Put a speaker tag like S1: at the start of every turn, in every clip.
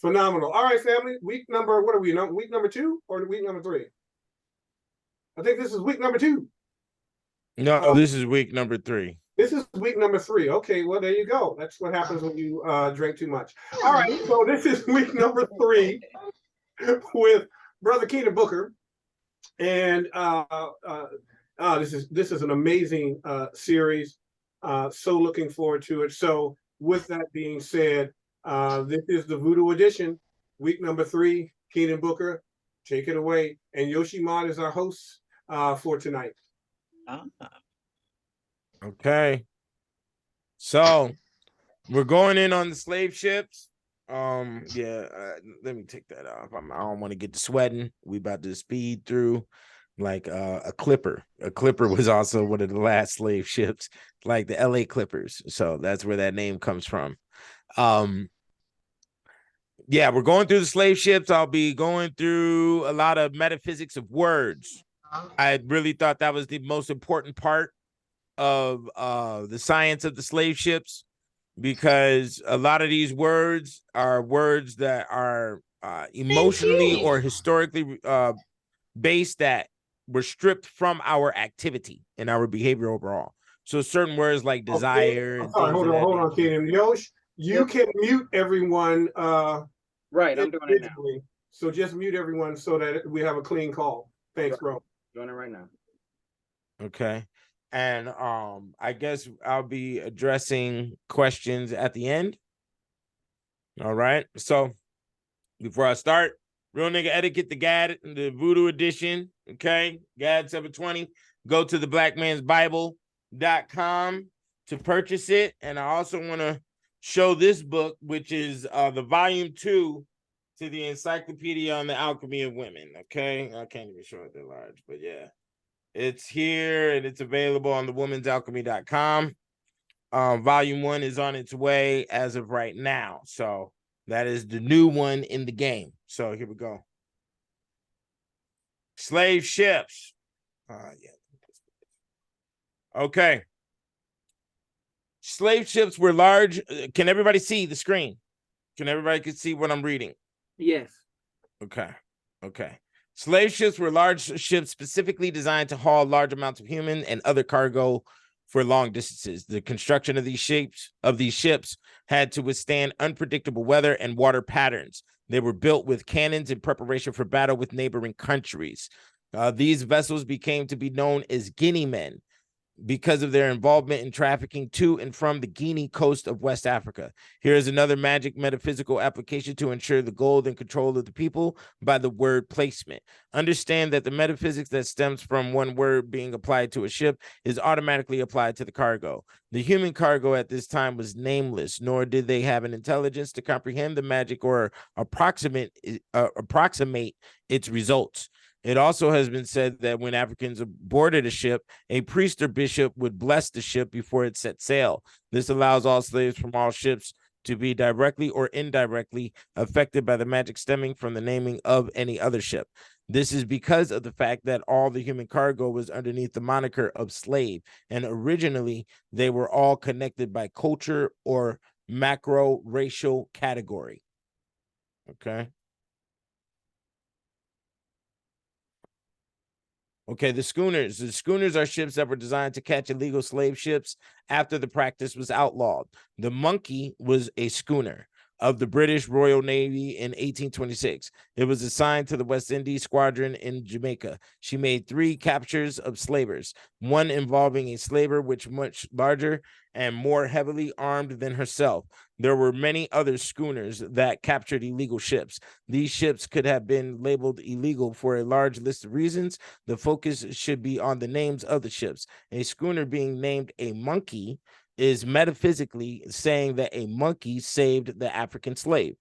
S1: Phenomenal. All right, family. Week number, what are we? Week number 2 or week number 3? I think this is week number 2.
S2: No, this is week number 3.
S1: This is week number 3. Okay, well, there you go. That's what happens when you drink too much. All right, so this is week number 3 with Brother Keenan Booker. And this is an amazing series. So looking forward to it. So with that being said, this is the Voodoo edition, week number 3. Keenan Booker, take it away. And Yoshi Mod is our host for tonight.
S2: Okay. So we're going in on the slave ships. Let me take that off. I don't want to get to sweating. We about to speed through like a Clipper. A Clipper was also one of the last slave ships, like the LA Clippers. So that's where that name comes from. We're going through the slave ships. I'll be going through a lot of metaphysics of words. I really thought that was the most important part of the science of the slave ships, because a lot of these words are words that are emotionally or historically based, that were stripped from our activity and our behavior overall. So certain words like desire.
S1: Okay. Hold on, Keenan. Yosh, you can mute everyone.
S3: Right, I'm doing it now.
S1: So just mute everyone so that we have a clean call. Thanks, bro.
S3: Doing it right now.
S2: Okay. And I guess I'll be addressing questions at the end. All right. So before I start, Real Nigga Etiquette, the GAD, the Voodoo edition. Okay. GAD 720. Go to theblackmansbible.com to purchase it. And I also want to show this book, which is the volume 2 to the Encyclopedia on the Alchemy of Women. Okay. I can't even show it that large, but yeah. It's here and it's available on the womansalchemy.com. Volume 1 is on its way as of right now. So that is the new one in the game. So here we go. Slave ships. Okay. Slave ships were large. Can everybody see the screen? Can everybody see what I'm reading?
S3: Yes.
S2: Okay. Slave ships were large ships specifically designed to haul large amounts of human and other cargo for long distances. The construction of these ships had to withstand unpredictable weather and water patterns. They were built with cannons in preparation for battle with neighboring countries. These vessels became to be known as Guinea men because of their involvement in trafficking to and from the Guinea coast of West Africa. Here is another magic metaphysical application to ensure the goal and control of the people by the word placement. Understand that the metaphysics that stems from one word being applied to a ship is automatically applied to the cargo. The human cargo at this time was nameless, nor did they have an intelligence to comprehend the magic or approximate its results. It also has been said that when Africans boarded a ship, a priest or bishop would bless the ship before it set sail. This allows all slaves from all ships to be directly or indirectly affected by the magic stemming from the naming of any other ship. This is because of the fact that all the human cargo was underneath the moniker of slave, and originally they were all connected by culture or macro-racial category. Okay. Okay, the schooners. The schooners are ships that were designed to catch illegal slave ships after the practice was outlawed. The Monkey was a schooner of the British Royal Navy in 1826. It was assigned to the West Indies Squadron in Jamaica. She made 3 captures of slavers, one involving a slaver which much larger and more heavily armed than herself. There were many other schooners that captured illegal ships. These ships could have been labeled illegal for a large list of reasons. The focus should be on the names of the ships. A schooner being named a Monkey is metaphysically saying that a monkey saved the African slave,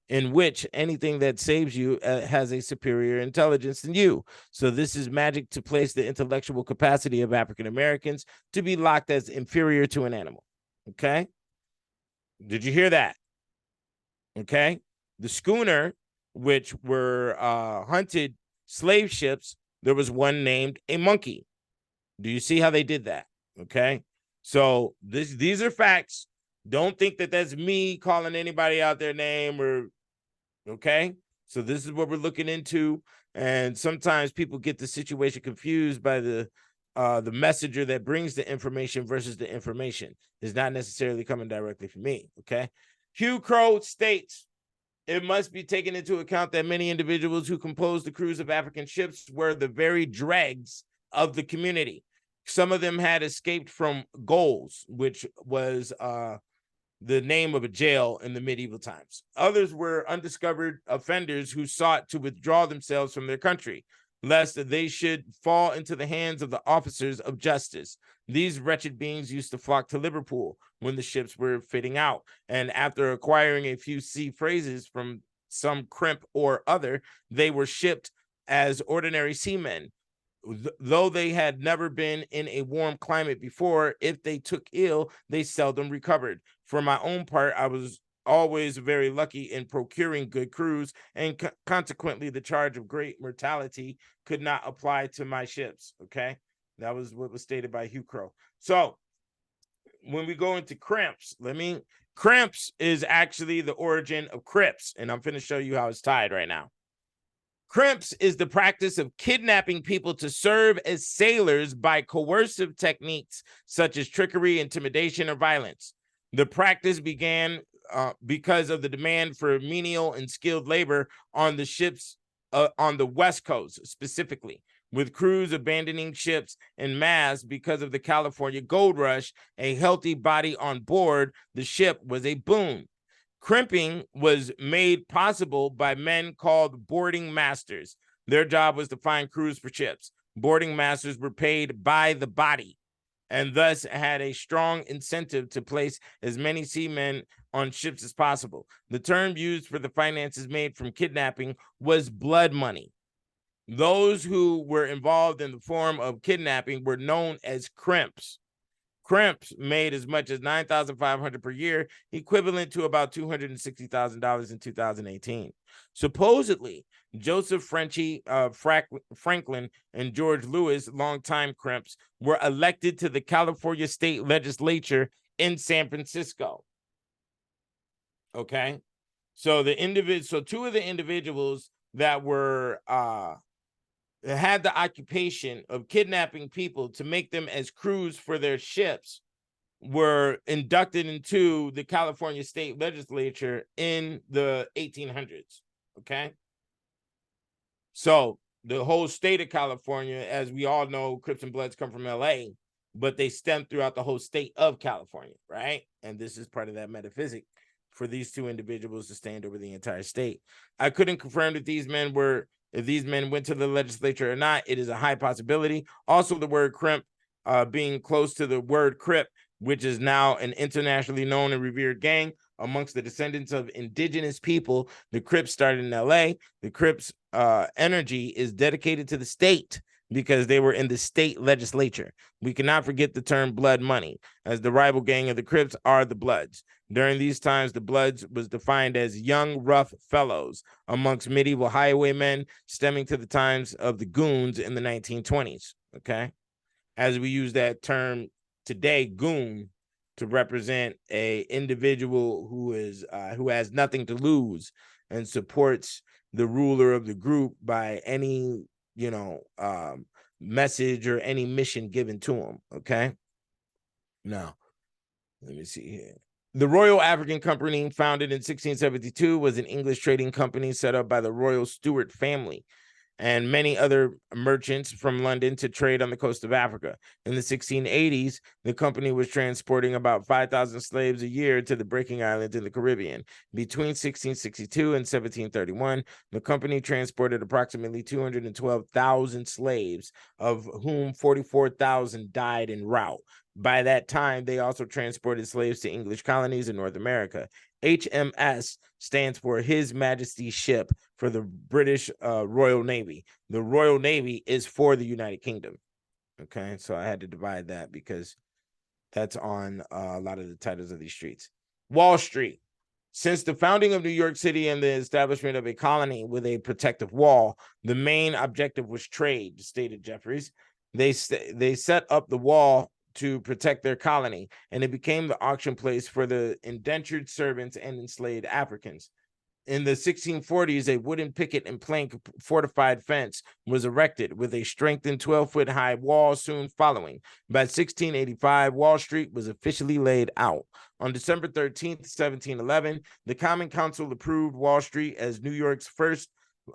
S2: in which anything that saves you has a superior intelligence than you. So this is magic to place the intellectual capacity of African Americans to be locked as inferior to an animal. Okay? Did you hear that? Okay? The schooner, which were hunted slave ships, there was one named a Monkey. Do you see how they did that? Okay? So these are facts. Don't think that that's me calling anybody out their name or Okay, so this is what we're looking into, and sometimes people get the situation confused by the messenger that brings the information versus the information is not necessarily coming directly from me. Okay, Hugh Crow states it must be taken into account that many individuals who composed the crews of African ships were the very dregs of the community. Some of them had escaped from Goals, which was the name of a jail in the medieval times. Others were undiscovered offenders who sought to withdraw themselves from their country, lest they should fall into the hands of the officers of justice. These wretched beings used to flock to Liverpool when the ships were fitting out, and after acquiring a few sea phrases from some crimp or other, they were shipped as ordinary seamen. Though they had never been in a warm climate before, if they took ill, they seldom recovered. For my own part, I was always very lucky in procuring good crews, and consequently, the charge of great mortality could not apply to my ships. Okay, that was what was stated by Hugh Crow. So, when we go into crimps, crimps is actually the origin of Crips, and I'm going to show you how it's tied right now. Crimps is the practice of kidnapping people to serve as sailors by coercive techniques such as trickery, intimidation, or violence. The practice began because of the demand for menial and skilled labor on the ships on the West Coast, specifically, with crews abandoning ships en masse because of the California gold rush. A healthy body on board the ship was a boon. Crimping was made possible by men called boarding masters. Their job was to find crews for ships. Boarding masters were paid by the body and thus had a strong incentive to place as many seamen on ships as possible. The term used for the finances made from kidnapping was blood money. Those who were involved in the form of kidnapping were known as crimps. Crimps made as much as $9,500 per year, equivalent to about $260,000 in 2018. Supposedly, Joseph Franklin and George Lewis, longtime crimps, were elected to the California state legislature in San Francisco. Okay, so two of the individuals that were had the occupation of kidnapping people to make them as crews for their ships were inducted into the California state legislature in the 1800s. Okay. So the whole state of California, as we all know, Crips and Bloods come from LA, but they stem throughout the whole state of California, right? And this is part of that metaphysic for these two individuals to stand over the entire state. I couldn't confirm that if these men went to the legislature or not. It is a high possibility. Also, the word crimp being close to the word crip, which is now an internationally known and revered gang amongst the descendants of indigenous people. The Crips started in LA. The Crips energy is dedicated to the state because they were in the state legislature. We cannot forget the term blood money, as the rival gang of the Crips are the Bloods. During these times, the Bloods was defined as young, rough fellows amongst medieval highwaymen, stemming to the times of the goons in the 1920s. Okay, as we use that term today, goon, to represent a individual who has nothing to lose and supports the ruler of the group by any message or any mission given to him. Okay, now let me see here. The Royal African Company, founded in 1672, was an English trading company set up by the Royal Stuart family and many other merchants from London to trade on the coast of Africa. In the 1680s, the company was transporting about 5,000 slaves a year to the Breaking Islands in the Caribbean. Between 1662 and 1731, the company transported approximately 212,000 slaves, of whom 44,000 died en route. By that time, they also transported slaves to English colonies in North America. HMS stands for His Majesty's Ship for the British Royal Navy. The Royal Navy is for the United Kingdom. Okay, so I had to divide that because that's on a lot of the titles of these streets. Wall Street. Since the founding of New York City and the establishment of a colony with a protective wall, the main objective was trade, stated Jeffries. They set up the wall to protect their colony, and it became the auction place for the indentured servants and enslaved Africans. In the 1640s, a wooden picket and plank fortified fence was erected with a strengthened 12-foot high wall soon following. By 1685, Wall Street was officially laid out. On December 13th, 1711, the Common Council approved Wall Street as New York's first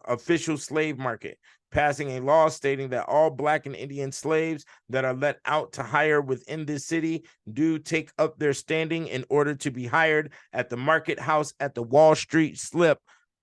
S2: official slave market, passing a law stating that all Black and Indian slaves that are let out to hire within this city do take up their standing in order to be hired at the market house at the Wall Street slip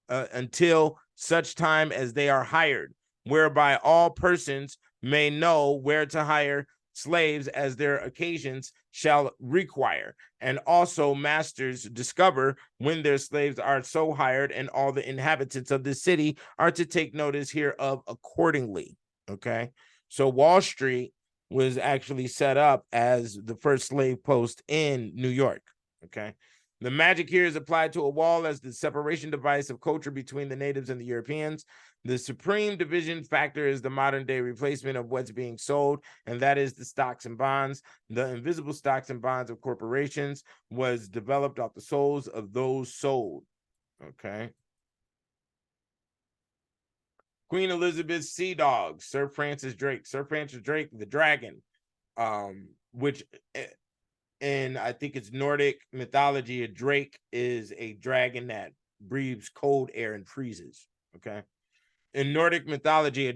S2: until such time as they are hired, whereby all persons may know where to hire slaves as their occasions shall require, and also masters discover when their slaves are so hired, and all the inhabitants of the city are to take notice hereof accordingly. Okay, so Wall Street was actually set up as the first slave post in New York. Okay, the magic here is applied to a wall as the separation device of culture between the natives and the Europeans. The supreme division factor is the modern day replacement of what's being sold, and that is the stocks and bonds. The invisible stocks and bonds of corporations was developed off the souls of those sold. Okay. Queen Elizabeth's sea dogs, Sir Francis Drake. Sir Francis Drake, the dragon, which in I think it's Nordic mythology, a drake is a dragon that breathes cold air and freezes. Okay. In Nordic mythology, a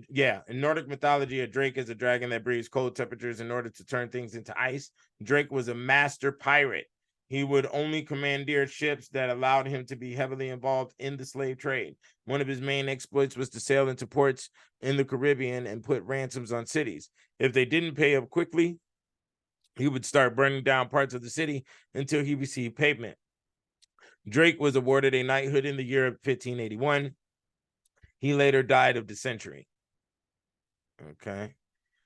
S2: drake is a dragon that breathes cold temperatures in order to turn things into ice. Drake was a master pirate. He would only commandeer ships that allowed him to be heavily involved in the slave trade. One of his main exploits was to sail into ports in the Caribbean and put ransoms on cities. If they didn't pay up quickly, he would start burning down parts of the city until he received payment. Drake was awarded a knighthood in the year of 1581. He later died of dysentery. Okay.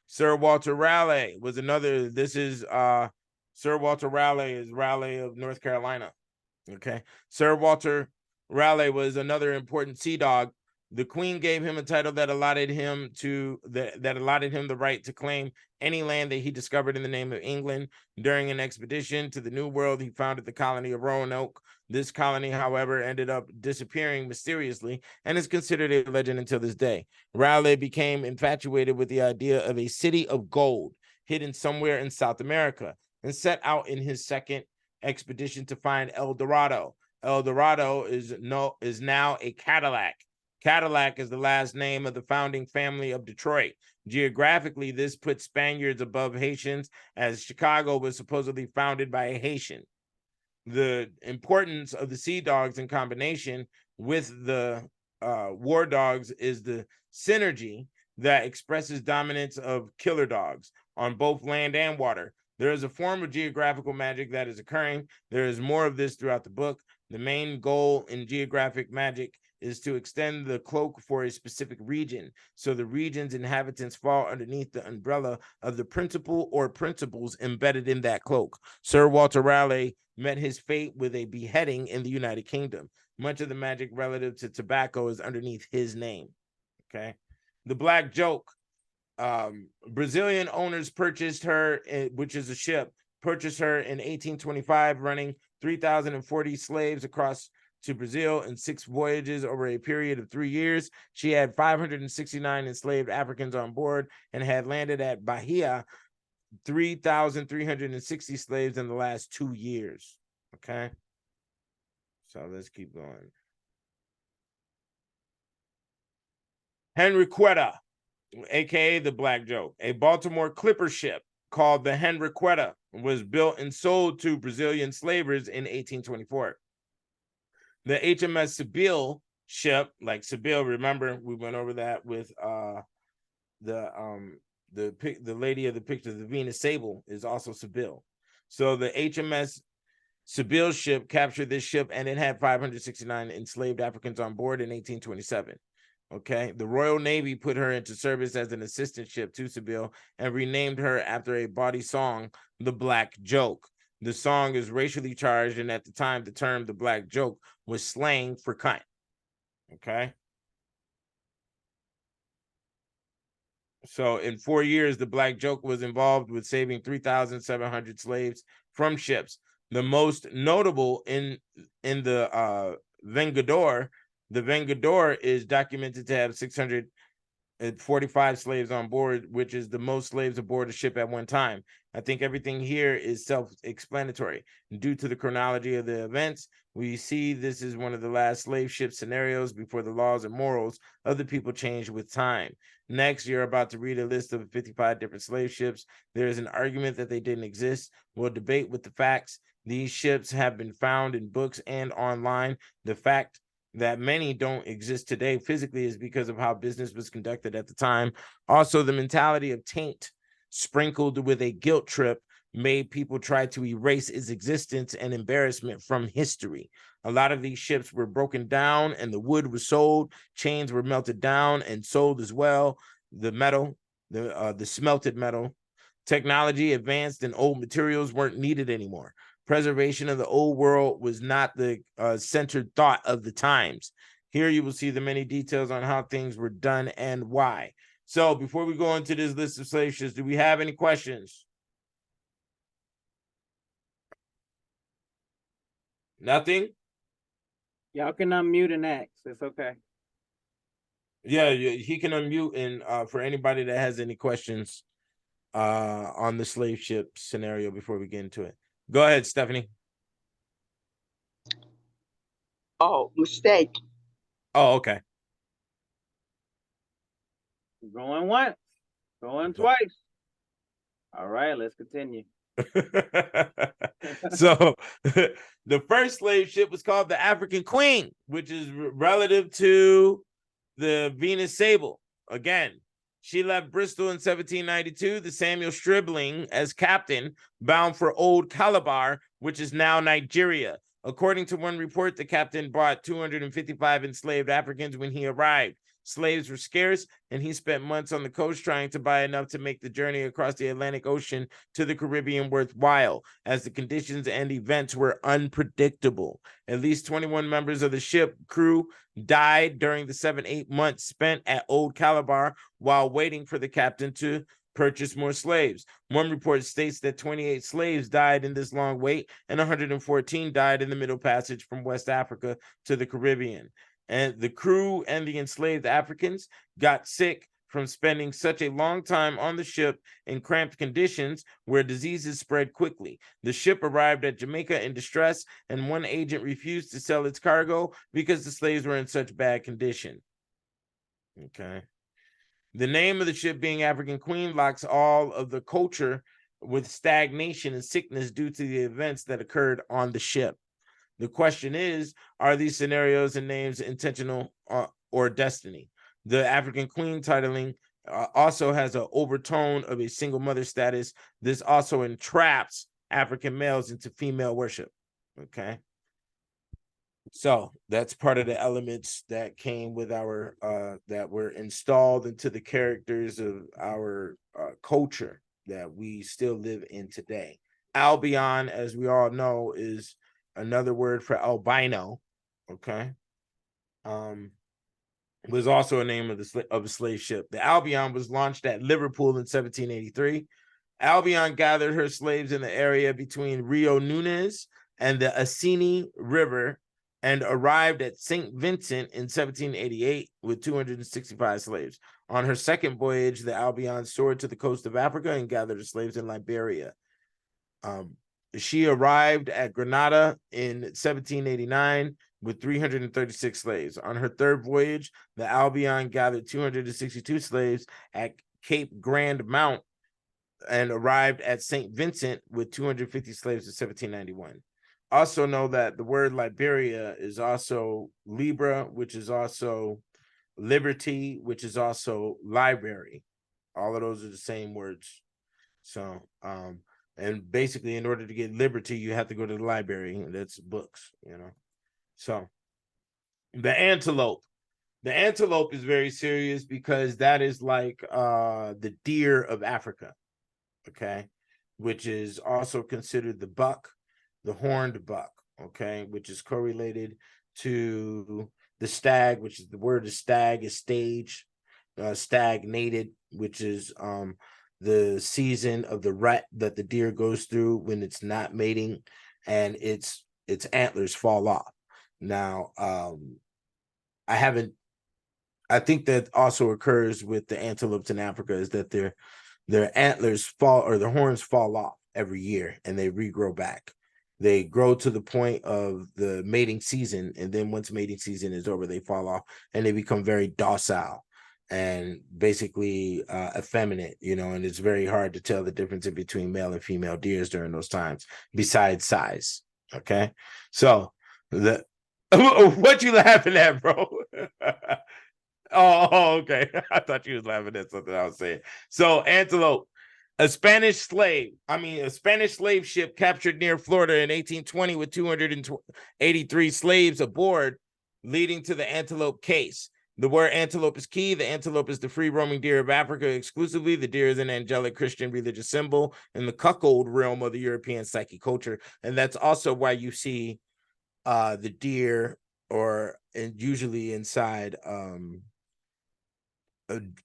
S2: Sir Walter Raleigh was another. This is Sir Walter Raleigh is Raleigh of North Carolina. Okay. Sir Walter Raleigh was another important sea dog. The Queen gave him a title that allotted him the right to claim any land that he discovered in the name of England. During an expedition to the New World, he founded the colony of Roanoke. This colony, however, ended up disappearing mysteriously and is considered a legend until this day. Raleigh became infatuated with the idea of a city of gold hidden somewhere in South America and set out in his second expedition to find El Dorado. El Dorado is now a Cadillac. Cadillac is the last name of the founding family of Detroit. Geographically, this puts Spaniards above Haitians, as Chicago was supposedly founded by a Haitian. The importance of the sea dogs in combination with the war dogs is the synergy that expresses dominance of killer dogs on both land and water. There is a form of geographical magic that is occurring. There is more of this throughout the book. The main goal in geographic magic is to extend the cloak for a specific region, so the region's inhabitants fall underneath the umbrella of the principle or principles embedded in that cloak. Sir Walter Raleigh met his fate with a beheading in the United Kingdom. Much of the magic relative to tobacco is underneath his name. Okay. The Black Joke. Brazilian owners purchased her, which is a ship, purchased her in 1825, running 3,040 slaves across to Brazil in 6 voyages over a period of 3 years. She had 569 enslaved Africans on board and had landed at Bahia 3,360 slaves in the last 2 years. Okay. So let's keep going. Henriqueta, aka the Black Joke, a Baltimore clipper ship called the Henriqueta, was built and sold to Brazilian slavers in 1824. The HMS Sibyl ship, like Sibyl, remember we went over that with the lady of the picture, the Venus Sable, is also Sibyl. So the HMS Sibyl ship captured this ship, and it had 569 enslaved Africans on board in 1827. Okay, the Royal Navy put her into service as an assistant ship to Sibyl and renamed her after a bawdy song, The Black Joke. The song is racially charged, and at the time, the term The Black Joke was slang for cunt. Okay. So in 4 years, the Black Joke was involved with saving 3,700 slaves from ships. The most notable in the Vengador. The Vengador is documented to have 645 slaves on board, which is the most slaves aboard a ship at one time. I think everything here is self-explanatory. Due to the chronology of the events, we see this is one of the last slave ship scenarios before the laws and morals of the people changed with time. Next, you're about to read a list of 55 different slave ships. There is an argument that they didn't exist. We'll debate with the facts. These ships have been found in books and online. The fact that many don't exist today physically is because of how business was conducted at the time. Also, the mentality of taint sprinkled with a guilt trip made people try to erase its existence and embarrassment from history. A lot of these ships were broken down and the wood was sold. Chains were melted down and sold as well. The metal, the smelted metal, technology advanced and old materials weren't needed anymore. Preservation of the old world was not the centered thought of the times. Here you will see the many details on how things were done and why. So before we go into this list of slave ships, do we have any questions? Nothing?
S3: Y'all can unmute and ask. It's okay.
S2: Yeah, he can unmute and for anybody that has any questions on the slave ship scenario before we get into it. Go ahead, Stephanie.
S4: Oh, mistake.
S2: Oh, okay.
S3: Going once, going twice. All right, let's continue.
S2: So the first slave ship was called the African Queen, which is relative to the Venus Sable. Again, she left Bristol in 1792, the Samuel Stribling as captain, bound for Old Calabar, which is now Nigeria. According to one report, the captain brought 255 enslaved Africans when he arrived. Slaves were scarce, and he spent months on the coast trying to buy enough to make the journey across the Atlantic Ocean to the Caribbean worthwhile, as the conditions and events were unpredictable. At least 21 members of the ship crew died during the 7-8 months spent at Old Calabar while waiting for the captain to purchase more slaves. One report states that 28 slaves died in this long wait, and 114 died in the Middle Passage from West Africa to the Caribbean. And the crew and the enslaved Africans got sick from spending such a long time on the ship in cramped conditions where diseases spread quickly. The ship arrived at Jamaica in distress, and one agent refused to sell its cargo because the slaves were in such bad condition. Okay. The name of the ship being African Queen locks all of the culture with stagnation and sickness due to the events that occurred on the ship. The question is, are these scenarios and names intentional or destiny? The African Queen titling also has an overtone of a single mother status. This also entraps African males into female worship. Okay. So that's part of the elements that came with our, that were installed into the characters of our culture that we still live in today. Albion, as we all know, is another word for albino. Okay. Was also a name of a slave ship. The Albion was launched at Liverpool in 1783. Albion gathered her slaves in the area between Rio Nunes and the Asini River and arrived at St. Vincent in 1788 with 265 slaves. On her second voyage, the Albion soared to the coast of Africa and gathered her slaves in Liberia. She arrived at Grenada in 1789 with 336 slaves. On her third voyage, the Albion gathered 262 slaves at Cape Grand Mount and arrived at St. Vincent with 250 slaves in 1791. Also know that the word Liberia is also Libra, which is also liberty, which is also library. All of those are the same words. So, and basically, in order to get liberty, you have to go to the library. That's books, you know. So, the antelope. The antelope is very serious because that is like the deer of Africa, okay, which is also considered the buck, the horned buck, okay, which is correlated to the stag, which is the word of stag is stage, stagnated, which is the season of the rut that the deer goes through when it's not mating and its antlers fall off. Now, I think that also occurs with the antelopes in Africa is that their antlers fall or their horns fall off every year and they regrow back. They grow to the point of the mating season, and then once mating season is over, they fall off and they become very docile and basically effeminate, and it's very hard to tell the difference in between male and female deers during those times, besides size. Okay, so what you laughing at, bro? Okay. I thought you was laughing at something I was saying. So antelope, a Spanish slave ship captured near Florida in 1820 with 283 slaves aboard, leading to the antelope case. The word antelope is key. The antelope is the free roaming deer of Africa exclusively. The deer is an angelic Christian religious symbol in the cuckold realm of the European psychic culture. And that's also why you see the deer and usually inside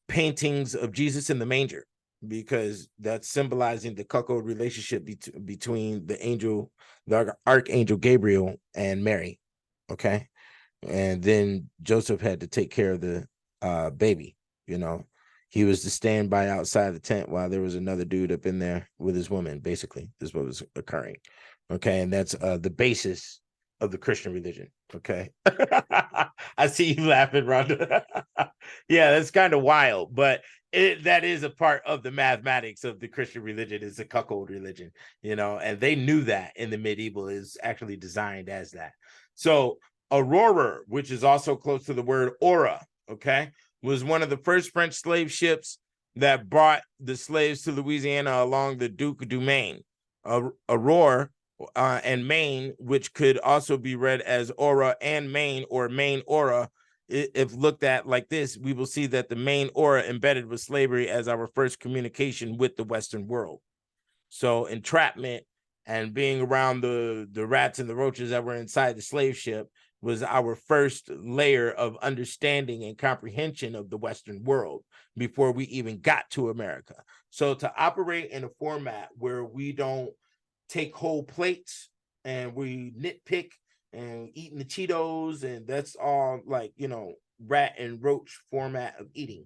S2: paintings of Jesus in the manger, because that's symbolizing the cuckold relationship between the archangel Gabriel and Mary. Okay, and then Joseph had to take care of the baby. He was to stand by outside the tent while there was another dude up in there with his woman. Basically, is what was occurring. Okay, and that's the basis of the Christian religion. Okay. I see you laughing, Rhonda. Yeah, that's kind of wild, but that is a part of the mathematics of the Christian religion. Is a cuckold religion, and they knew that in the medieval is actually designed as that. So Aurora, which is also close to the word aura, okay, was one of the first French slave ships that brought the slaves to Louisiana along the Duc du Maine. Aurora and Maine, which could also be read as Aura and Maine or Maine Aura. If looked at like this, we will see that the Maine Aura embedded with slavery as our first communication with the Western world. So entrapment and being around the rats and the roaches that were inside the slave ship was our first layer of understanding and comprehension of the Western world before we even got to America. So to operate in a format where we don't take whole plates and we nitpick and eating the Cheetos, and that's all like, rat and roach format of eating,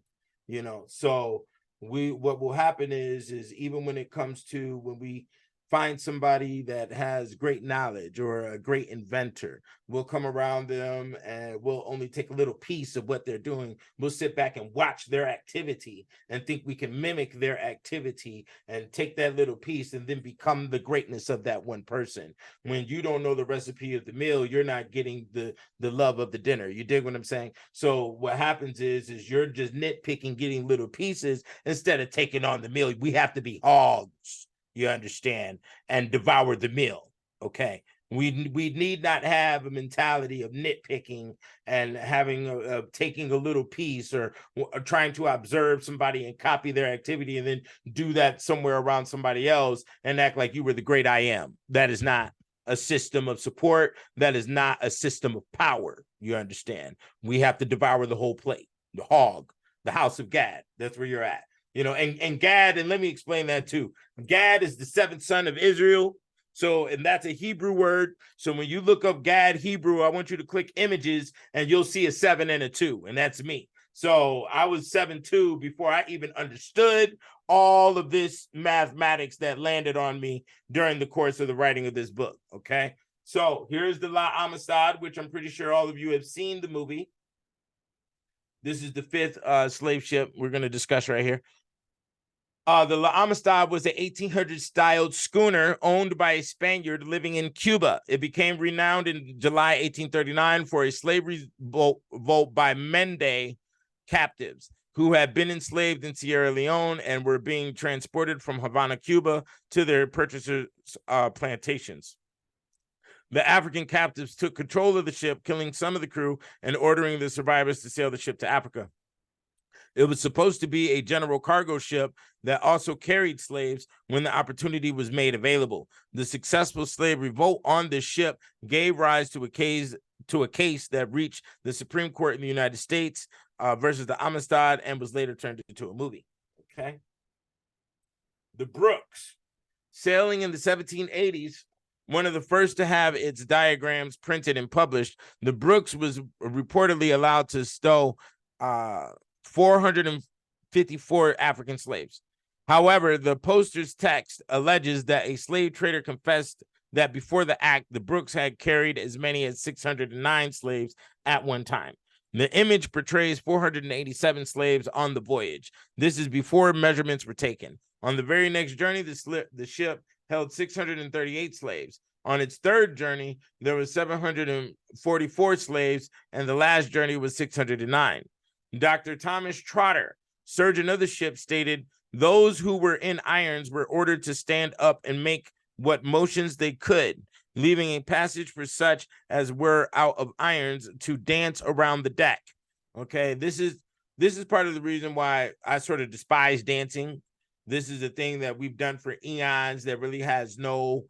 S2: so what will happen is even when it comes to when we find somebody that has great knowledge or a great inventor, we'll come around them and we'll only take a little piece of what they're doing. We'll sit back and watch their activity and think we can mimic their activity and take that little piece and then become the greatness of that one person. When you don't know the recipe of the meal, you're not getting the love of the dinner. You dig what I'm saying? So what happens is you're just nitpicking, getting little pieces instead of taking on the meal. We have to be hogs, you understand, and devour the meal. Okay, we need not have a mentality of nitpicking and having taking a little piece or trying to observe somebody and copy their activity and then do that somewhere around somebody else and act like you were the great I am. That is not a system of support. That is not a system of power. You understand? We have to devour the whole plate, the hog, the house of GAD. That's where you're at. And GAD, and let me explain that too. GAD is the seventh son of Israel. So, and that's a Hebrew word. So when you look up GAD Hebrew, I want you to click images and you'll see a 7 and a 2, and that's me. So I was 7'2" before I even understood all of this mathematics that landed on me during the course of the writing of this book. Okay. So here's the La Amistad, which I'm pretty sure all of you have seen the movie. This is the fifth slave ship we're going to discuss right here. The La Amistad was an 1800 styled schooner owned by a Spaniard living in Cuba. It became renowned in July 1839 for a slavery revolt by Mende captives who had been enslaved in Sierra Leone and were being transported from Havana, Cuba to their purchasers' plantations. The African captives took control of the ship, killing some of the crew and ordering the survivors to sail the ship to Africa. It was supposed to be a general cargo ship that also carried slaves when the opportunity was made available. The successful slave revolt on this ship gave rise to a case that reached the Supreme Court in the United States versus the Amistad and was later turned into a movie. Okay. The Brooks. Sailing in the 1780s, one of the first to have its diagrams printed and published. The Brooks was reportedly allowed to stow 454 African slaves. However, the poster's text alleges that a slave trader confessed that before the act, the Brooks had carried as many as 609 slaves at one time. The image portrays 487 slaves on the voyage. This is before measurements were taken. On the very next journey, the ship held 638 slaves. On its third journey, there was 744 slaves, and the last journey was 609. Dr. Thomas Trotter, surgeon of the ship, stated, "Those who were in irons were ordered to stand up and make what motions they could, leaving a passage for such as were out of irons to dance around the deck." Okay, this is part of the reason why I sort of despise dancing. This is a thing that we've done for eons that really has no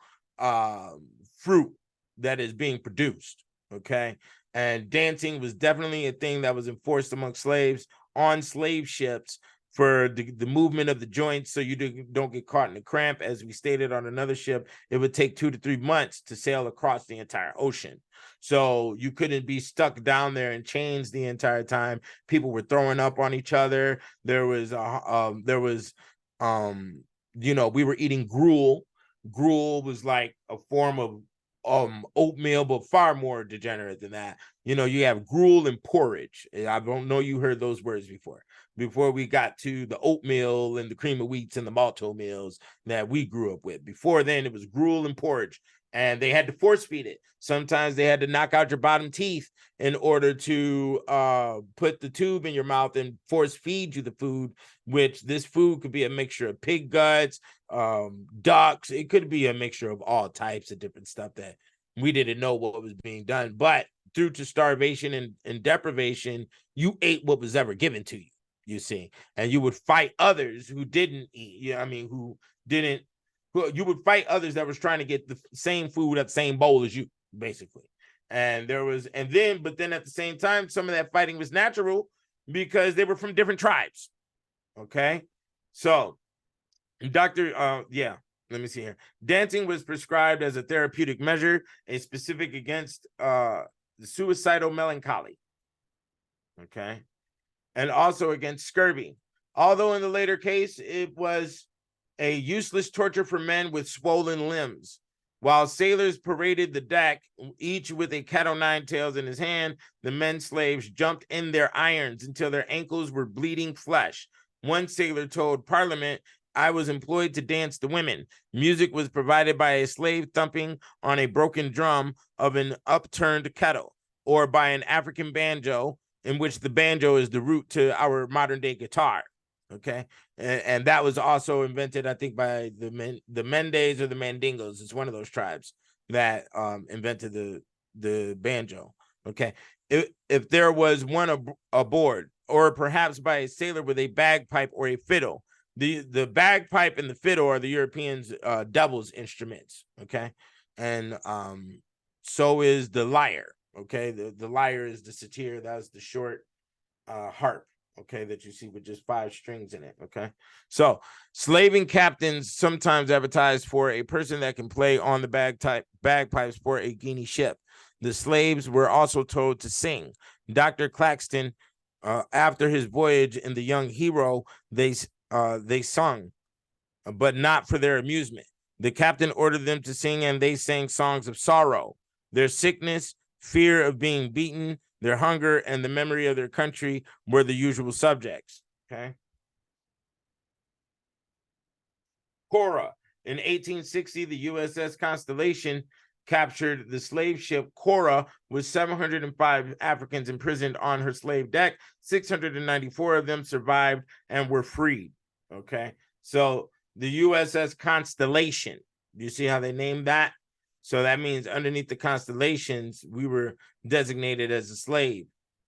S2: fruit that is being produced. Okay, and dancing was definitely a thing that was enforced among slaves on slave ships for the movement of the joints, so you don't get caught in a cramp. As we stated on another ship, it would take 2 to 3 months to sail across the entire ocean. So you couldn't be stuck down there in chains the entire time. People were throwing up on each other. There was we were eating gruel. Gruel was like a form of oatmeal, but far more degenerate than that. You have gruel and porridge. I don't know you heard those words before we got to the oatmeal and the cream of wheats and the malto meals that we grew up with. Before then, it was gruel and porridge, and they had to force feed it. Sometimes they had to knock out your bottom teeth in order to put the tube in your mouth and force feed you the food, which this food could be a mixture of pig guts, ducks. It could be a mixture of all types of different stuff that we didn't know what was being done. But due to starvation and deprivation, you ate what was ever given to you. You see, and you would fight others who didn't eat. You would fight others that was trying to get the same food at the same bowl as you, basically. But then at the same time, some of that fighting was natural because they were from different tribes. Okay, so let me see here. Dancing was prescribed as a therapeutic measure, a specific against the suicidal melancholy. Okay. And also against scurvy. Although in the later case, it was a useless torture for men with swollen limbs. While sailors paraded the deck, each with a cat o' nine tails in his hand, the men slaves jumped in their irons until their ankles were bleeding flesh. One sailor told Parliament, "I was employed to dance the women. Music was provided by a slave thumping on a broken drum of an upturned kettle, or by an African banjo, in which the banjo is the root to our modern day guitar." Okay. And that was also invented, I think, by the Mendes or the Mandingos. It's one of those tribes that invented the banjo. Okay. If there was one aboard, or perhaps by a sailor with a bagpipe or a fiddle, the bagpipe and the fiddle are the Europeans' devil's instruments. Okay. And so is the lyre. Okay, the lyre is the satyr. That's the short harp, okay, that you see with just 5 strings in it. Okay, so slaving captains sometimes advertised for a person that can play on the bagpipes for a Guinea ship. The slaves were also told to sing. Dr. Claxton, after his voyage in the Young Hero, they sung, but not for their amusement. The captain ordered them to sing, and they sang songs of sorrow, their sickness, fear of being beaten, their hunger, and the memory of their country were the usual subjects. Okay. Cora. In 1860, the USS Constellation captured the slave ship Cora with 705 Africans imprisoned on her slave deck. 694 of them survived and were freed. Okay. So the USS Constellation, do you see how they named that? So that means underneath the constellations, we were designated as a slave.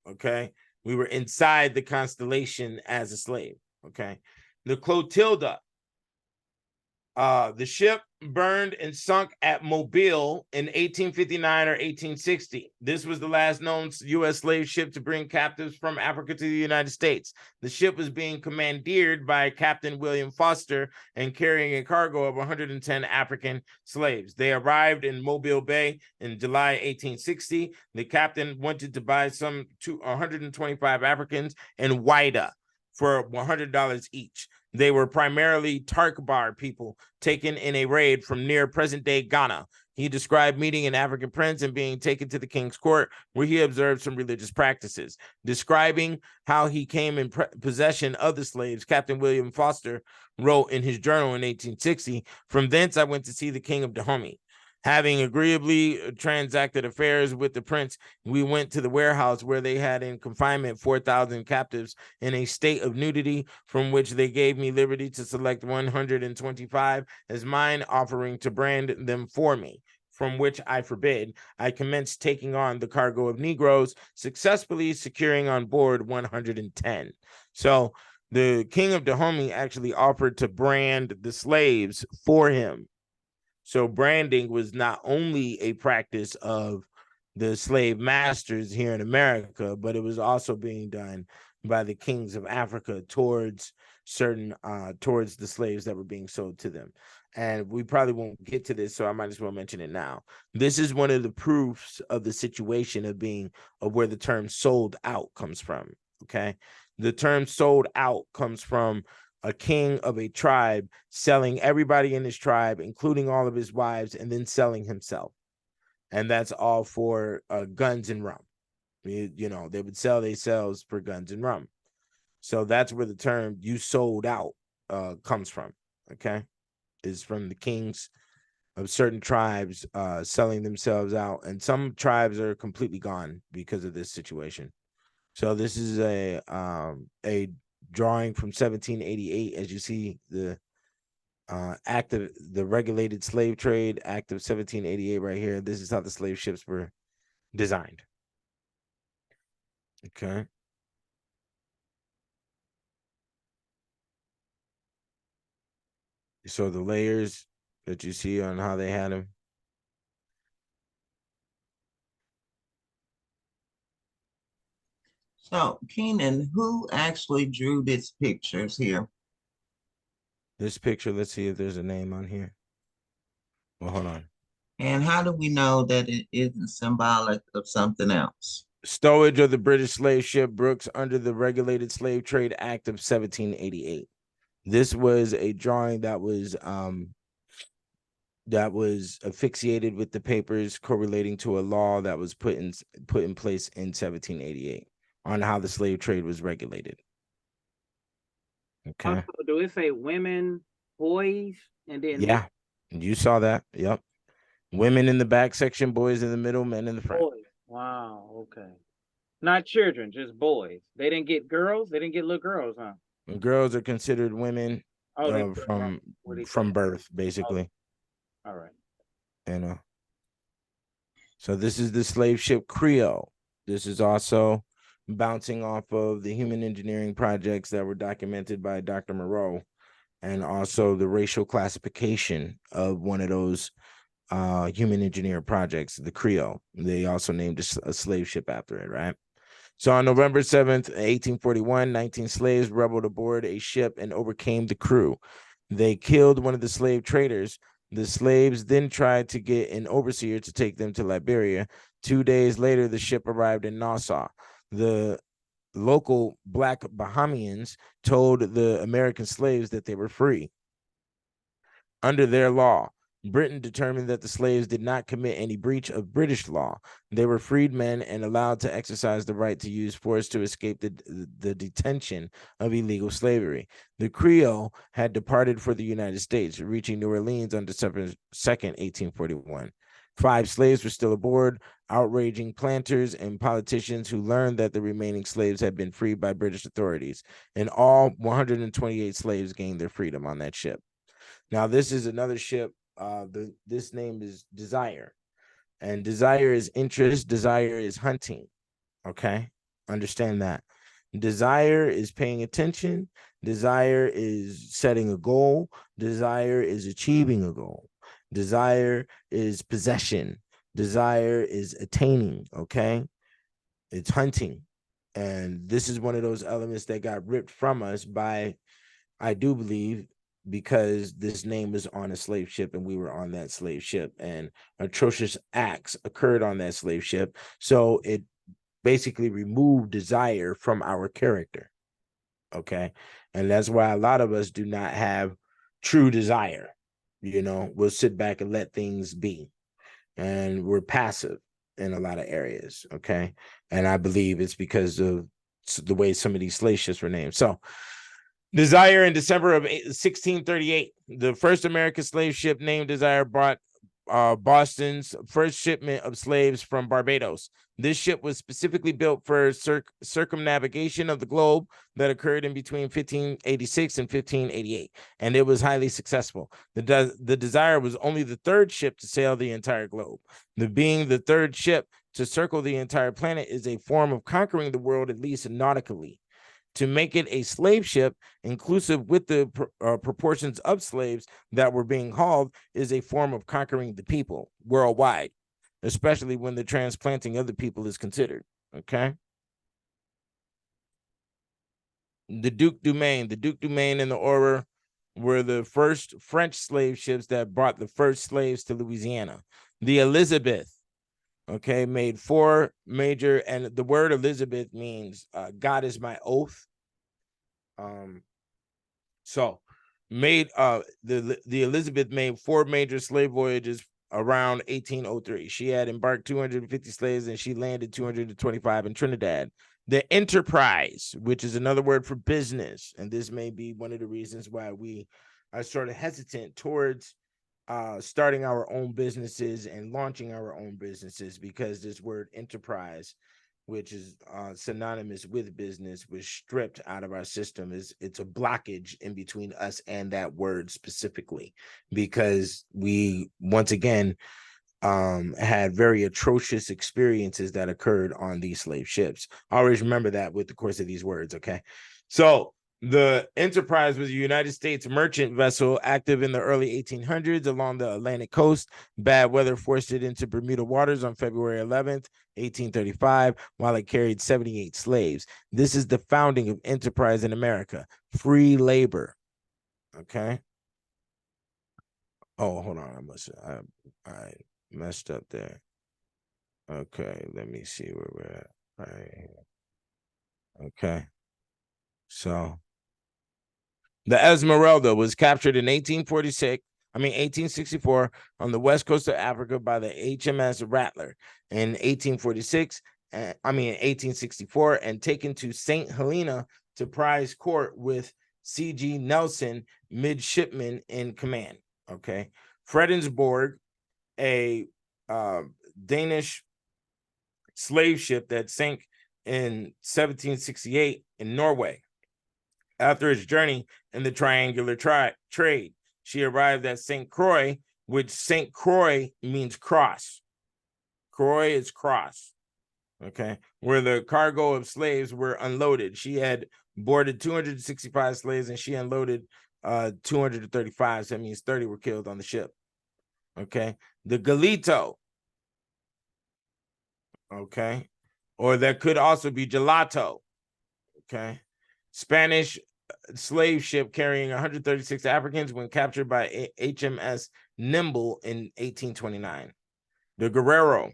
S2: Okay. We were inside the constellation as a slave. Okay. The Clotilda The ship burned and sunk at Mobile in 1859 or 1860. This was the last known U.S. slave ship to bring captives from Africa to the United States. The ship was being commandeered by Captain William Foster and carrying a cargo of 110 African slaves. They arrived in Mobile Bay in July 1860. The captain wanted to buy 125 Africans in Whydah for $100 each. They were primarily Tarkbar people taken in a raid from near present-day Ghana. He described meeting an African prince and being taken to the king's court, where he observed some religious practices. Describing how he came in possession of the slaves, Captain William Foster wrote in his journal in 1860, "From thence I went to see the king of Dahomey. Having agreeably transacted affairs with the prince, we went to the warehouse where they had in confinement 4,000 captives in a state of nudity, from which they gave me liberty to select 125 as mine, offering to brand them for me, from which I forbid. I commenced taking on the cargo of Negroes, successfully securing on board 110. So the king of Dahomey actually offered to brand the slaves for him. So branding was not only a practice of the slave masters here in America, but it was also being done by the kings of Africa towards towards the slaves that were being sold to them. And we probably won't get to this, so I might as well mention it now. This is one of the proofs of the situation of where the term sold out comes from. Okay. The term sold out comes from a king of a tribe selling everybody in his tribe, including all of his wives, and then selling himself. And that's all for guns and rum. You know, they would sell themselves for guns and rum. So that's where the term "you sold out" comes from. Okay, is from the kings of certain tribes selling themselves out, and some tribes are completely gone because of this situation. So this is a drawing from 1788, as you see the the Regulated Slave Trade Act of 1788 right here. This is how the slave ships were designed. Okay. So the layers that you see on how they had them.
S5: So, Keenan, who actually drew these pictures here?
S2: This picture, let's see if there's a name on here. Well, hold on.
S5: And how do we know that it isn't symbolic of something else?
S2: Stowage of the British slave ship Brooks under the Regulated Slave Trade Act of 1788. This was a drawing that was asphyxiated with the papers correlating to a law that was put in place in 1788 on how the slave trade was regulated. Okay.
S3: Also, do it say women, boys, and then
S2: yeah, you saw that. Yep. Women in the back section, boys in the middle, men in the front.
S3: boys? Wow. Okay. Not children, just boys. They didn't get girls. They didn't get little girls, huh?
S2: And girls are considered women
S3: Oh,
S2: from birth, basically.
S3: All right.
S2: You know. So this is the slave ship Creole. This is also bouncing off of the human engineering projects that were documented by Dr. Moreau, and also the racial classification of one of those human engineer projects, the Creole. They also named a slave ship after it, right? So on November 7th, 1841, 19 slaves rebelled aboard a ship and overcame the crew. They killed one of the slave traders. The slaves then tried to get an overseer to take them to Liberia. 2 days later, the ship arrived in Nassau. The local Black Bahamians told the American slaves that they were free. Under their law, Britain determined that the slaves did not commit any breach of British law. They were freed men and allowed to exercise the right to use force to escape the detention of illegal slavery. The Creole had departed for the United States, reaching New Orleans on December 2nd, 1841. 5 slaves were still aboard, outraging planters and politicians who learned that the remaining slaves had been freed by British authorities. In all, 128 slaves gained their freedom on that ship. Now, this is another ship. This name is Desire, and desire is interest. Desire is hunting. Okay, understand that. Desire is paying attention. Desire is setting a goal. Desire is achieving a goal. Desire is possession. Desire is attaining, okay? It's hunting. And this is one of those elements that got ripped from us by, I do believe, because this name was on a slave ship and we were on that slave ship, and atrocious acts occurred on that slave ship. So it basically removed desire from our character. Okay. And that's why a lot of us do not have true desire. You know, we'll sit back and let things be. And we're passive in a lot of areas. Okay. And I believe it's because of the way some of these slave ships were named. So, Desire in December of 1638, the first American slave ship named Desire brought Boston's first shipment of slaves from Barbados. This ship was specifically built for circumnavigation of the globe that occurred in between 1586 and 1588, and it was highly successful. The Desire was only the third ship to sail the entire globe. Being the third ship to circle the entire planet is a form of conquering the world, at least nautically. To make it a slave ship, inclusive with the proportions of slaves that were being hauled, is a form of conquering the people worldwide, especially when the transplanting of the people is considered. Okay. The Duc du Maine and the Aurore were the first French slave ships that brought the first slaves to Louisiana. The Elizabeth, okay, made four major, and the word Elizabeth means God is my oath. So made the Elizabeth made four major slave voyages around 1803. She had embarked 250 slaves and she landed 225 in Trinidad. The Enterprise, which is another word for business, and this may be one of the reasons why we are sort of hesitant towards starting our own businesses and launching our own businesses, because this word enterprise, which is synonymous with business, was stripped out of our system. It's a blockage in between us and that word specifically, because we once again had very atrocious experiences that occurred on these slave ships. Always remember that with the course of these words. Okay, so the Enterprise was a United States merchant vessel active in the early 1800s along the Atlantic coast. Bad weather forced it into Bermuda waters on February 11th, 1835, while it carried 78 slaves. This is the founding of Enterprise in America. Free labor. Okay. Oh, hold on. I messed up there. Okay, let me see where we're at. Right. Okay. So the Esmeralda was captured in 1864 on the west coast of Africa by the HMS Rattler in 1864, and taken to St. Helena to prize court with C.G. Nelson, midshipman in command. Okay. Fredensborg, a Danish slave ship that sank in 1768 in Norway. After his journey in the triangular trade, she arrived at St. Croix, which St. Croix means cross. Croix is cross, okay, where the cargo of slaves were unloaded. She had boarded 265 slaves and she unloaded 235. So that means 30 were killed on the ship. Okay. The Galito, okay, or that could also be gelato, okay. Spanish slave ship carrying 136 Africans when captured by HMS Nimble in 1829. The Guerrero,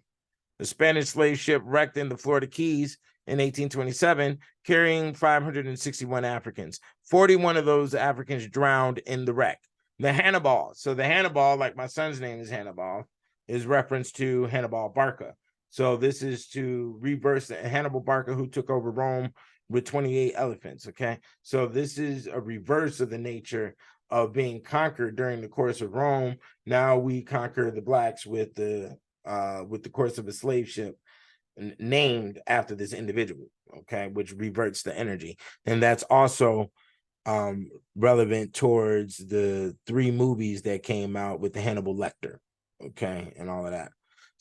S2: the Spanish slave ship wrecked in the Florida Keys in 1827, carrying 561 Africans. 41 of those Africans drowned in the wreck. The Hannibal, so the Hannibal, like my son's name is Hannibal, is reference to Hannibal Barca. So this is to reverse the Hannibal Barca, who took over Rome with 28 elephants. Okay, so this is a reverse of the nature of being conquered during the course of Rome. Now we conquer the blacks with the course of a slave ship named after this individual. Okay, which reverts the energy, and that's also relevant towards the 3 movies that came out with the Hannibal Lecter. Okay, and all of that.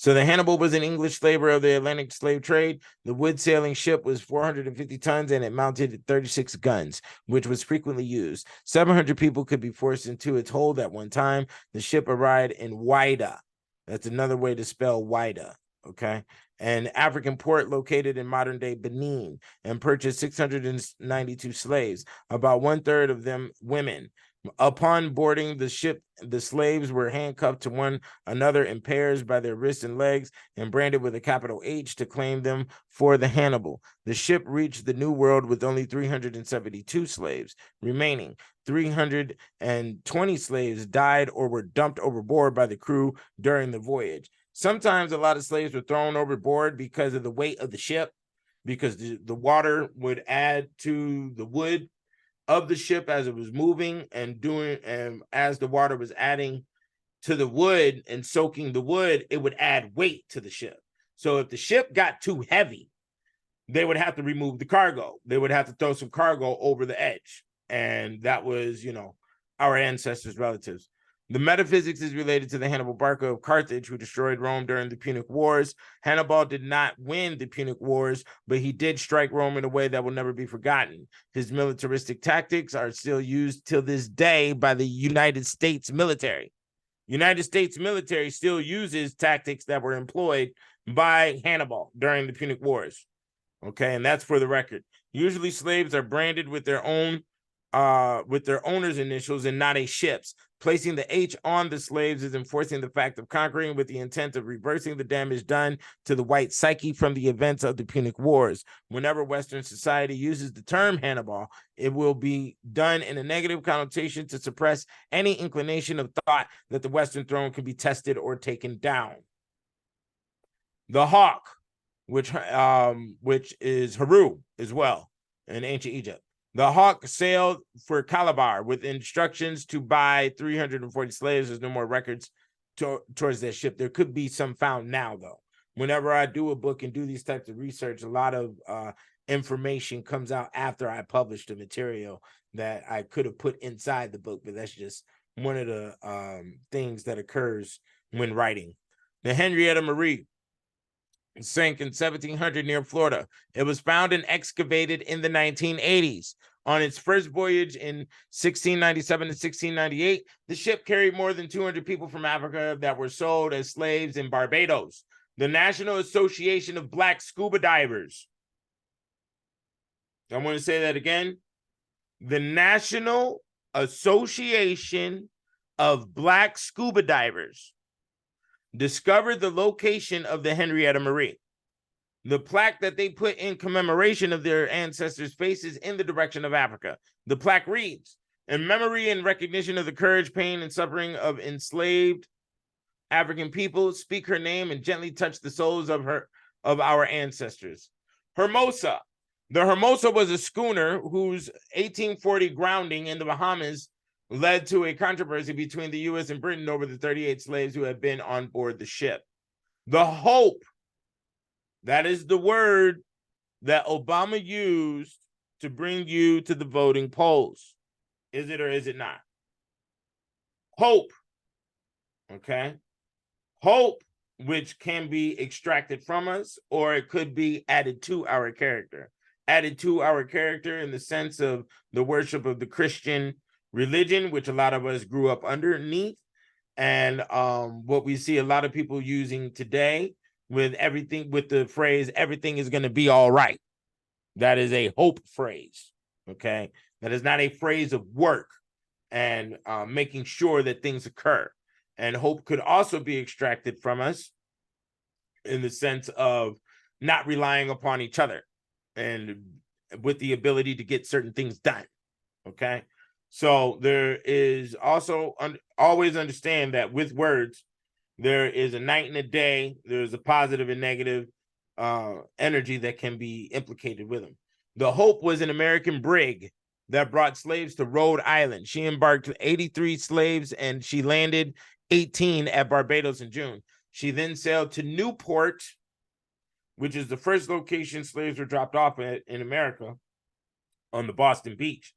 S2: So the Hannibal was an English slaver of the Atlantic slave trade. The wood sailing ship was 450 tons and it mounted 36 guns, which was frequently used. 700 people could be forced into its hold at one time. The ship arrived in Whydah. That's another way to spell Whydah, okay? An African port located in modern-day Benin, and purchased 692 slaves, about 1/3 of them women. Upon boarding the ship, the slaves were handcuffed to one another in pairs by their wrists and legs and branded with a capital H to claim them for the Hannibal. The ship reached the New World with only 372 slaves remaining. 320 slaves died or were dumped overboard by the crew during the voyage. Sometimes a lot of slaves were thrown overboard because of the weight of the ship, because the water would add to the wood of the ship as it was moving, and as the water was adding to the wood and soaking the wood, it would add weight to the ship. So if the ship got too heavy, they would have to remove the cargo. They would have to throw some cargo over the edge. And that was, our ancestors' relatives. The metaphysics is related to the Hannibal Barca of Carthage, who destroyed Rome during the Punic Wars. Hannibal did not win the Punic Wars, but he did strike Rome in a way that will never be forgotten. His militaristic tactics are still used till this day by the United States military. United States military still uses tactics that were employed by Hannibal during the Punic Wars. Okay, and that's for the record. Usually slaves are branded with their owner's initials and not a ship's. Placing the H on the slaves is enforcing the fact of conquering with the intent of reversing the damage done to the white psyche from the events of the Punic Wars. Whenever Western society uses the term Hannibal, it will be done in a negative connotation to suppress any inclination of thought that the Western throne can be tested or taken down. The hawk, which is Haru as well in ancient Egypt. The hawk sailed for Calabar with instructions to buy 340 slaves. There's no more records towards that ship. There could be some found now, though. Whenever I do a book and do these types of research, a lot of information comes out after I publish the material that I could have put inside the book, but that's just one of the things that occurs when writing. The Henrietta Marie sank in 1700 near Florida. It was found and excavated in the 1980s. On its first voyage in 1697 and 1698, the ship carried more than 200 people from Africa that were sold as slaves in Barbados. The National Association of Black Scuba Divers. I want to say that again. The National Association of Black Scuba Divers discovered the location of the Henrietta Marie. The plaque that they put in commemoration of their ancestors' faces in the direction of Africa. The plaque reads, "In memory and recognition of the courage, pain, and suffering of enslaved African people, speak her name and gently touch the souls of our ancestors." Hermosa. The Hermosa was a schooner whose 1840 grounding in the Bahamas led to a controversy between the U.S. and Britain over the 38 slaves who had been on board the ship. The Hope. That is the word that Obama used to bring you to the voting polls. Is it or is it not? Hope. Okay. Hope, which can be extracted from us, or it could be added to our character. Added to our character in the sense of the worship of the Christian religion, which a lot of us grew up underneath. And what we see a lot of people using today with everything, with the phrase, everything is going to be all right. That is a hope phrase, okay? That is not a phrase of work and making sure that things occur. And hope could also be extracted from us in the sense of not relying upon each other and with the ability to get certain things done, okay? So there is also, always understand that with words, there is a night and a day. There's a positive and negative energy that can be implicated with them. The Hope was an American brig that brought slaves to Rhode Island. She embarked 83 slaves and she landed 18 at Barbados in June. She then sailed to Newport, which is the first location slaves were dropped off at in America, on the Boston beach,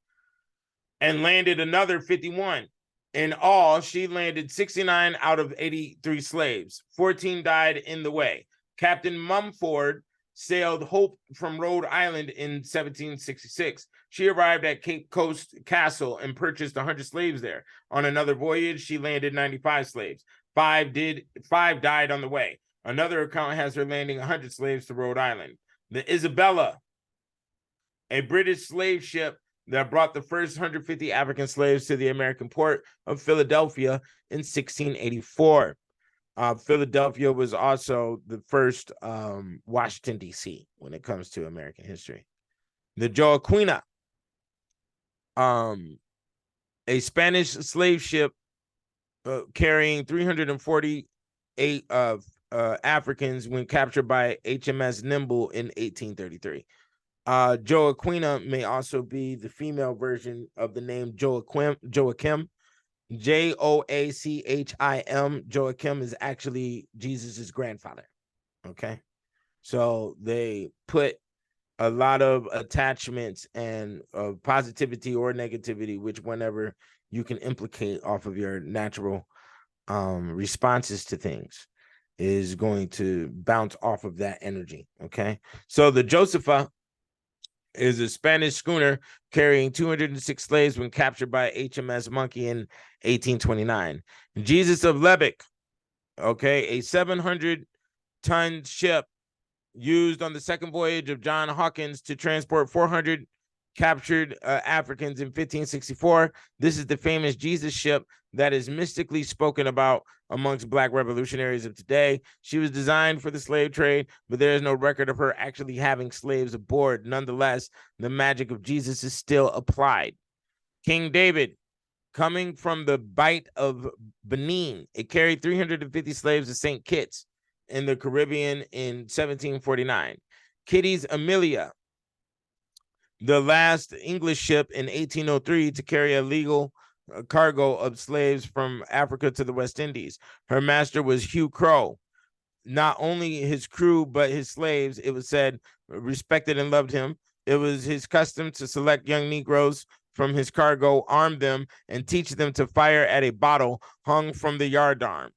S2: and landed another 51. In all, she landed 69 out of 83 slaves. 14 died in the way. Captain Mumford sailed Hope from Rhode Island in 1766. She arrived at Cape Coast Castle and purchased 100 slaves there. On another voyage, she landed 95 slaves. Five died on the way. Another account has her landing 100 slaves to Rhode Island. The Isabella, a British slave ship that brought the first 150 African slaves to the American port of Philadelphia in 1684. Philadelphia was also the first Washington, D.C. when it comes to American history. The Joaquina, a Spanish slave ship carrying 348 Africans when captured by HMS Nimble in 1833. Joaquina may also be the female version of the name Joachim. Joachim, Joachim is actually Jesus's grandfather. Okay, so they put a lot of attachments and positivity or negativity, which whenever you can implicate off of your natural responses to things, is going to bounce off of that energy. Okay, so the Josepha is a Spanish schooner carrying 206 slaves when captured by HMS Monkey in 1829. Jesus of Lebec, okay, a 700-ton ship used on the second voyage of John Hawkins to transport 400 captured Africans in 1564. This is the famous Jesus ship that is mystically spoken about amongst Black revolutionaries of today. She was designed for the slave trade, but there is no record of her actually having slaves aboard. Nonetheless, the magic of Jesus is still applied. King David, coming from the Bight of Benin, it carried 350 slaves to St. Kitts in the Caribbean in 1749. Kitty's Amelia, the last English ship in 1803 to carry a legal cargo of slaves from Africa to the West Indies. Her master was Hugh Crow. Not only his crew, but his slaves, it was said, respected and loved him. It was his custom to select young Negroes from his cargo, arm them, and teach them to fire at a bottle hung from the yardarm.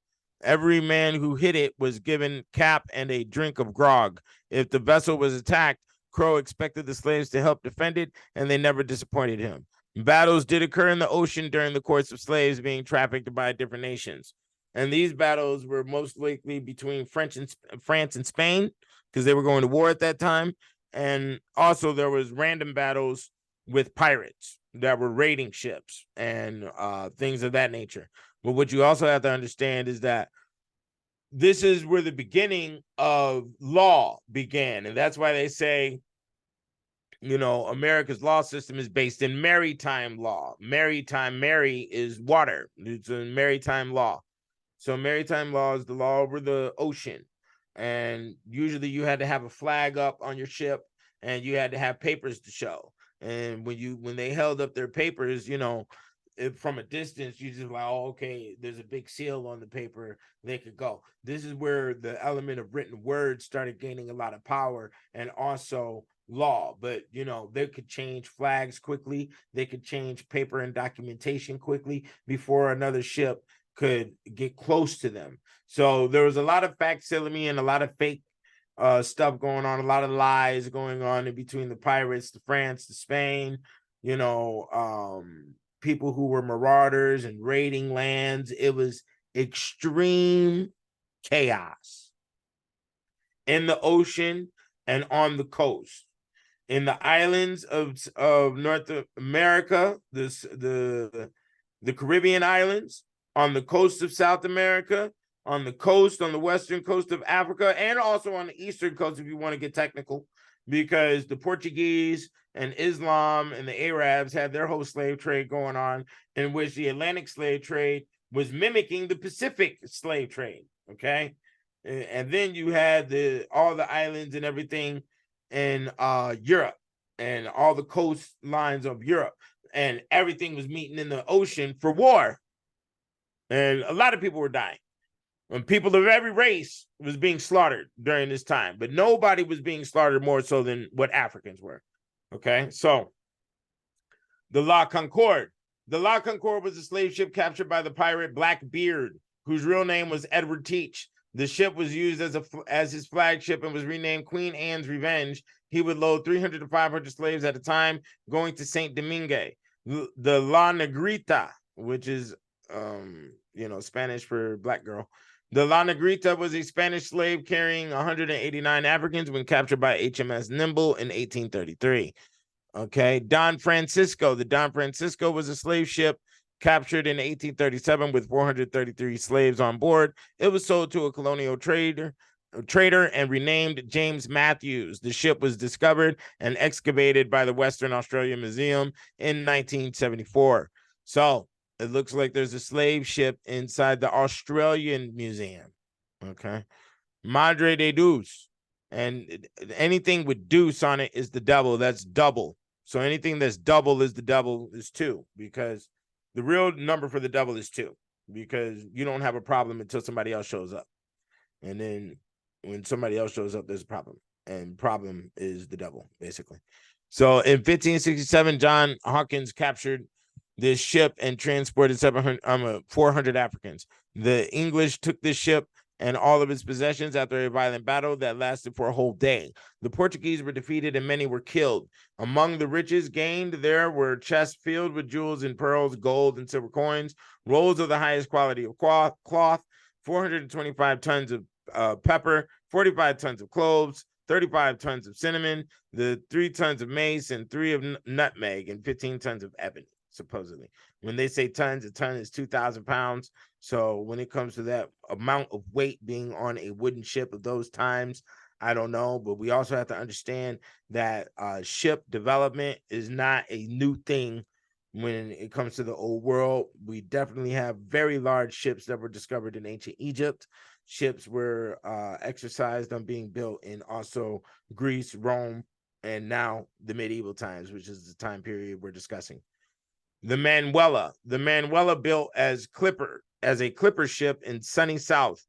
S2: Every man who hit it was given cap and a drink of grog. If the vessel was attacked, Crow expected the slaves to help defend it, and they never disappointed him. Battles did occur in the ocean during the course of slaves being trafficked by different nations. And these battles were most likely between France and Spain, because they were going to war at that time. And also there was random battles with pirates that were raiding ships and things of that nature. But what you also have to understand is that this is where the beginning of law began. And that's why they say, you know, America's law system is based in maritime law. Maritime, Mary is water. It's a maritime law. So maritime law is the law over the ocean. And usually you had to have a flag up on your ship and you had to have papers to show. And when they held up their papers, you know, from a distance, you just like, oh, okay, there's a big seal on the paper, they could go. This is where the element of written words started gaining a lot of power, and also law. But you know, they could change flags quickly, they could change paper and documentation quickly before another ship could get close to them. So there was a lot of facsimile and a lot of fake stuff going on, a lot of lies going on in between the pirates, the France, the Spain, you know, people who were marauders and raiding lands. It was extreme chaos in the ocean and on the coast. In the islands of North America, the Caribbean islands, on the coast of South America, on the western coast of Africa, and also on the eastern coast if you want to get technical, because the Portuguese and Islam and the Arabs had their whole slave trade going on, in which the Atlantic slave trade was mimicking the Pacific slave trade, okay? And then you had all the islands and everything in Europe and all the coastlines of Europe, and everything was meeting in the ocean for war. And a lot of people were dying. And people of every race was being slaughtered during this time, but nobody was being slaughtered more so than what Africans were. Okay, so the La Concorde, The La Concorde was a slave ship captured by the pirate Blackbeard, whose real name was Edward Teach. The ship was used as his flagship and was renamed Queen Anne's Revenge. He would load 300 to 500 slaves at a time, going to Saint Domingue. The La Negrita, which is Spanish for black girl. The La Negrita was a Spanish slave carrying 189 Africans when captured by HMS Nimble in 1833. Okay, Don Francisco. The Don Francisco was a slave ship captured in 1837 with 433 slaves on board. It was sold to a colonial trader and renamed James Matthews. The ship was discovered and excavated by the Western Australia Museum in 1974. So it looks like there's a slave ship inside the Australian Museum. Okay. Madre de Deus. And anything with deuce on it is the devil. That's double. So anything that's double is the devil is 2, because the real number for the devil is 2, because you don't have a problem until somebody else shows up. And then when somebody else shows up, there's a problem. And problem is the devil, basically. So in 1567, John Hawkins captured this ship and transported 400 Africans. The English took this ship and all of its possessions after a violent battle that lasted for a whole day. The Portuguese were defeated and many were killed. Among the riches gained there were chests filled with jewels and pearls, gold and silver coins, rolls of the highest quality of cloth, 425 tons of pepper, 45 tons of cloves, 35 tons of cinnamon, the 3 tons of mace, and 3 of nutmeg, and 15 tons of ebony, supposedly. When they say tons, a ton is 2,000 pounds. So when it comes to that amount of weight being on a wooden ship of those times, I don't know. But we also have to understand that ship development is not a new thing when it comes to the old world. We definitely have very large ships that were discovered in ancient Egypt. Ships were exercised on being built in also Greece, Rome, and now the medieval times, which is the time period we're discussing. The Manuela built as a clipper ship in sunny South,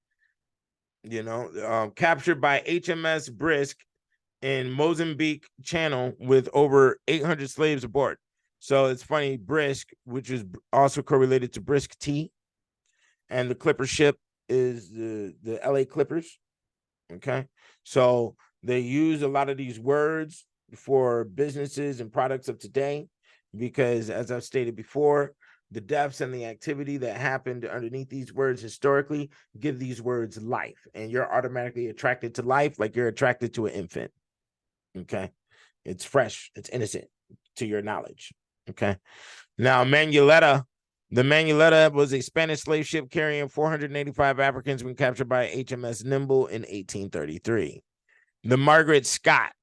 S2: captured by HMS Brisk in Mozambique Channel with over 800 slaves aboard. So it's funny, Brisk, which is also correlated to Brisk Tea, and the clipper ship is the LA Clippers. Okay, so they use a lot of these words for businesses and products of today, because as I've stated before, the deaths and the activity that happened underneath these words historically give these words life, and you're automatically attracted to life like you're attracted to an infant. Okay, it's fresh, it's innocent to your knowledge. Okay, now Manuelita. The Manuelita was a Spanish slave ship carrying 485 Africans when captured by HMS Nimble in 1833. The Margaret Scott.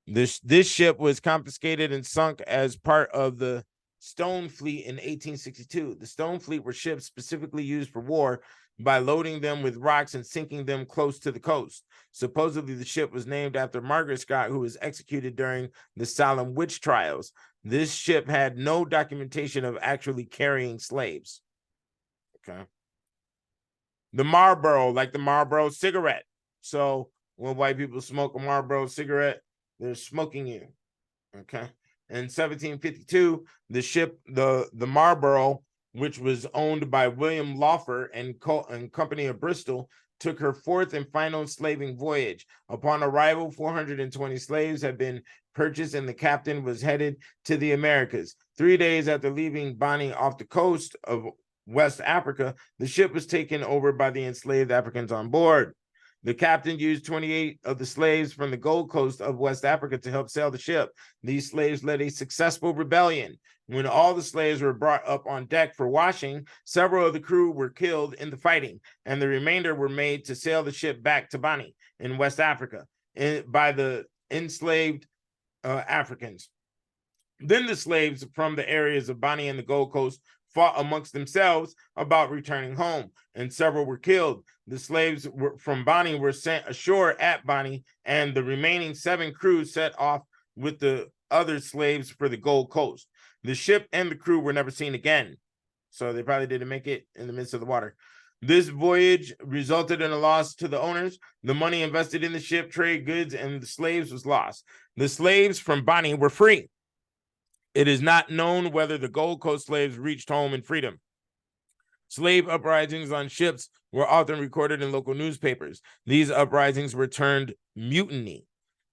S2: This ship was confiscated and sunk as part of the Stone Fleet in 1862. The Stone Fleet were ships specifically used for war by loading them with rocks and sinking them close to the coast. Supposedly, the ship was named after Margaret Scott, who was executed during the Salem witch trials. This ship had no documentation of actually carrying slaves. Okay. The Marlboro, like the Marlboro cigarette. So when white people smoke a Marlboro cigarette, they're smoking you. Okay. In 1752, the ship, the Marlboro, which was owned by William Lawfer and Company of Bristol, took her 4th and final slaving voyage. Upon arrival, 420 slaves had been purchased, and the captain was headed to the Americas. 3 days after leaving Bonny off the coast of West Africa, the ship was taken over by the enslaved Africans on board. The captain used 28 of the slaves from the Gold Coast of West Africa to help sail the ship. These slaves led a successful rebellion. When all the slaves were brought up on deck for washing, several of the crew were killed in the fighting, and the remainder were made to sail the ship back to Bonny in West Africa by the enslaved Africans. Then the slaves from the areas of Bonny and the Gold Coast fought amongst themselves about returning home, and several were killed. The slaves from Bonny were sent ashore at Bonny, and the remaining 7 crews set off with the other slaves for the Gold Coast. The ship and the crew were never seen again, so they probably didn't make it in the midst of the water. This voyage resulted in a loss to the owners. The money invested in the ship, trade, goods, and the slaves was lost. The slaves from Bonny were free. It is not known whether the Gold Coast slaves reached home in freedom. Slave uprisings on ships were often recorded in local newspapers. These uprisings were termed mutiny.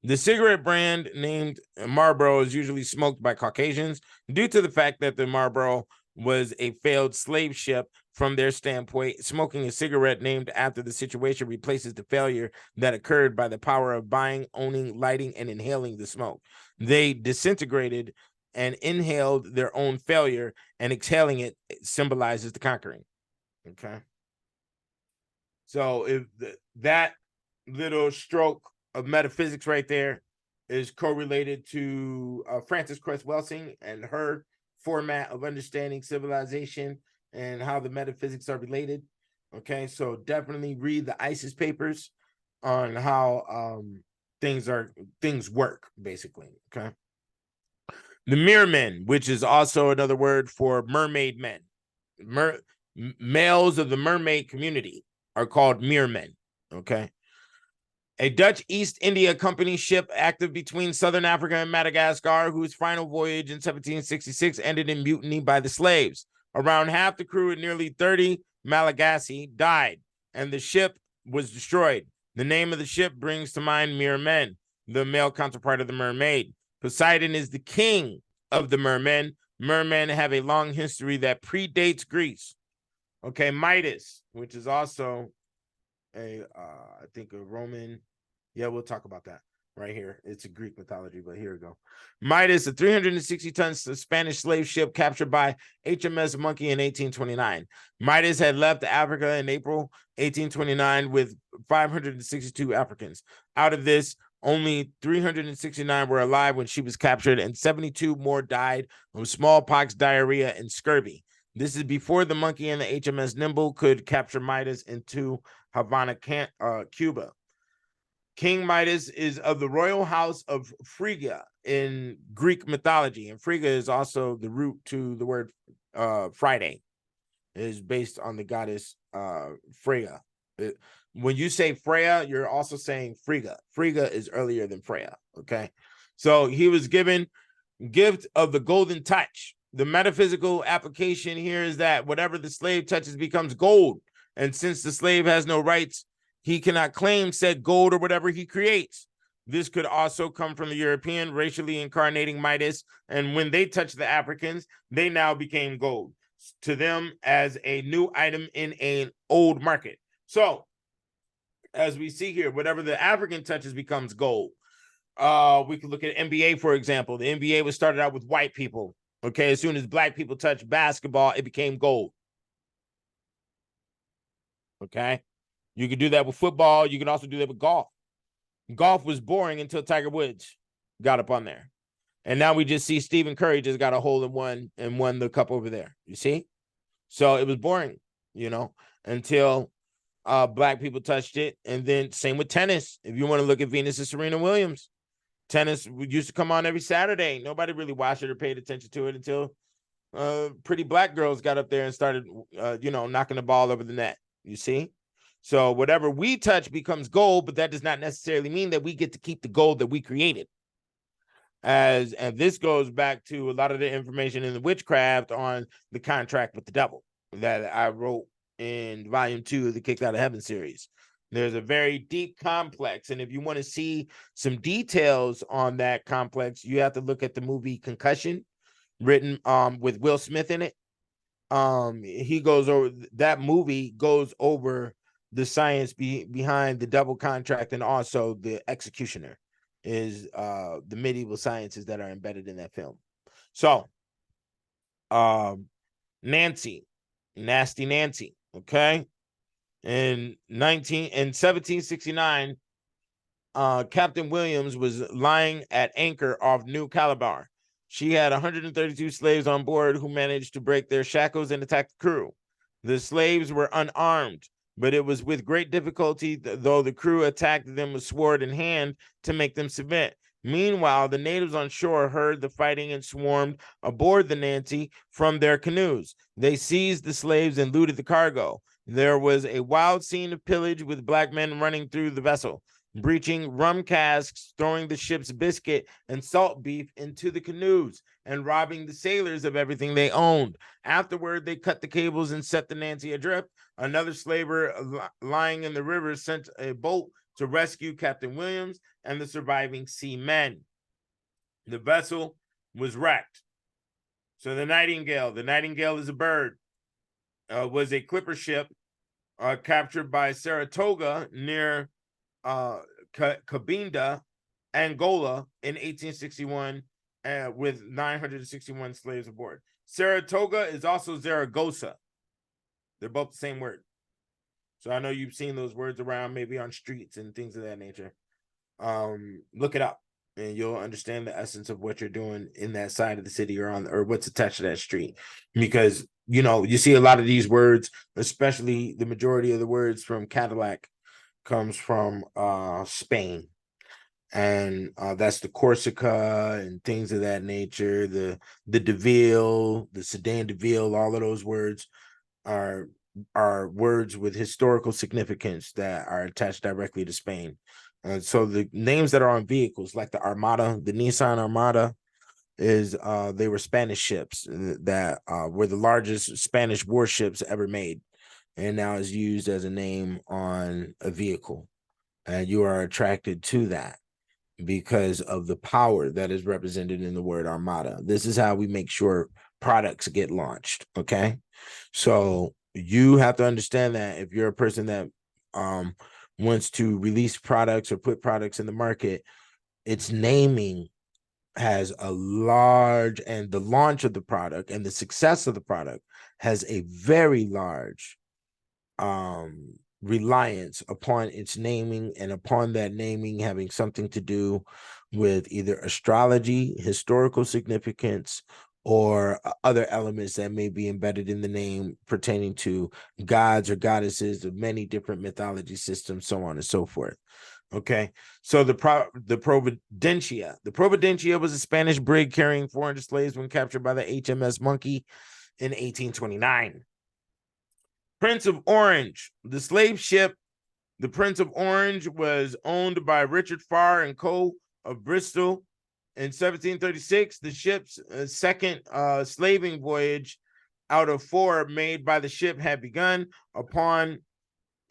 S2: The cigarette brand named Marlboro is usually smoked by Caucasians due to the fact that the Marlboro was a failed slave ship. From their standpoint, smoking a cigarette named after the situation replaces the failure that occurred by the power of buying, owning, lighting, and inhaling the smoke. They disintegrated and inhaled their own failure, and exhaling it symbolizes the conquering. Okay. So if that little stroke of metaphysics right there is correlated to Frances Cress Welsing and her format of understanding civilization and how the metaphysics are related. Okay, so definitely read the ISIS papers on how things work, basically. Okay. The Mermen, which is also another word for mermaid men. Males of the mermaid community are called Mermen. Okay. A Dutch East India Company ship active between Southern Africa and Madagascar, whose final voyage in 1766 ended in mutiny by the slaves. Around half the crew and nearly 30 Malagasy died, and the ship was destroyed. The name of the ship brings to mind Mermen, the male counterpart of the mermaid. Poseidon is the king of the mermen. Mermen have a long history that predates Greece. Okay, Midas, which is also I think a Roman. Yeah, we'll talk about that right here. It's a Greek mythology, but here we go. Midas, a 360-ton Spanish slave ship captured by HMS Monkey in 1829. Midas had left Africa in April 1829 with 562 Africans. Out of this, only 369 were alive when she was captured, and 72 more died of smallpox, diarrhea, and scurvy. This is before the Monkey and the HMS Nimble could capture Midas into Havana, Cuba. King Midas is of the royal house of Phrygia in Greek mythology, and Phrygia is also the root to the word Friday. It is based on the goddess Freya. When you say Freya, you're also saying Frigga. Frigga is earlier than Freya. Okay, so he was given gift of the golden touch. The metaphysical application here is that whatever the slave touches becomes gold, and since the slave has no rights, he cannot claim said gold or whatever he creates. This could also come from the European racially incarnating Midas, and when they touched the Africans, they now became gold to them as a new item in an old market. So, as we see here, whatever the African touches becomes gold. We could look at NBA, for example. The NBA was started out with white people. Okay, as soon as black people touched basketball, it became gold. Okay, you could do that with football. You can also do that with golf. Golf was boring until Tiger Woods got up on there. And now we just see Stephen Curry just got a hole in one and won the cup over there. You see? So it was boring, until black people touched it. And then same with tennis. If you want to look at Venus and Serena Williams, tennis used to come on every Saturday. Nobody really watched it or paid attention to it until pretty black girls got up there and started, knocking the ball over the net. You see? So whatever we touch becomes gold, but that does not necessarily mean that we get to keep the gold that we created. And this goes back to a lot of the information in the witchcraft on the contract with the devil that I wrote in volume 2 of the Kicked Out of Heaven series. There's a very deep complex, and if you want to see some details on that complex, you have to look at the movie Concussion, written with Will Smith in it. He goes over that movie, goes over the science behind the double contract, and also the executioner is the medieval sciences that are embedded in that film. So Nasty Nancy, okay. In 1769, Captain Williams was lying at anchor off New Calabar. She had 132 slaves on board who managed to break their shackles and attack the crew. The slaves were unarmed, but it was with great difficulty, though the crew attacked them with sword in hand to make them submit. Meanwhile, the natives on shore heard the fighting and swarmed aboard the Nancy from their canoes. They seized the slaves and looted the cargo. There was a wild scene of pillage with black men running through the vessel. breaching rum casks, throwing the ship's biscuit and salt beef into the canoes, and robbing the sailors of everything they owned. Afterward, they cut the cables and set the Nancy adrift. Another slaver lying in the river sent a boat to rescue Captain Williams and the surviving seamen. The vessel was wrecked. So the Nightingale is a bird, was a clipper ship captured by Saratoga near Cabinda, Angola in 1861 with 961 slaves aboard. Saratoga is also Zaragoza. They're both the same word. So I know you've seen those words around maybe on streets and things of that nature. Look it up and you'll understand the essence of what you're doing in that side of the city or what's attached to that street. Because, you see a lot of these words, especially the majority of the words from Cadillac comes from Spain. And that's the Corsica and things of that nature. The DeVille, the Sedan DeVille, all of those words are words with historical significance that are attached directly to Spain. So the names that are on vehicles, like the Armada, the Nissan Armada, they were Spanish ships that were the largest Spanish warships ever made, and now is used as a name on a vehicle, and you are attracted to that because of the power that is represented in the word Armada. This is how we make sure products get launched. Okay, so you have to understand that if you're a person that wants to release products or put products in the market, its naming has a large, and the launch of the product and the success of the product has a very large reliance upon its naming, and upon that naming having something to do with either astrology, historical significance, or other elements that may be embedded in the name pertaining to gods or goddesses of many different mythology systems, so on and so forth. Okay, so the Providencia. The Providencia was a Spanish brig carrying 400 slaves when captured by the HMS Monkey in 1829. Prince of Orange. The slave ship, the Prince of Orange, was owned by Richard Farr and Co. of Bristol. In 1736, the ship's second slaving voyage out of 4 made by the ship had begun. Upon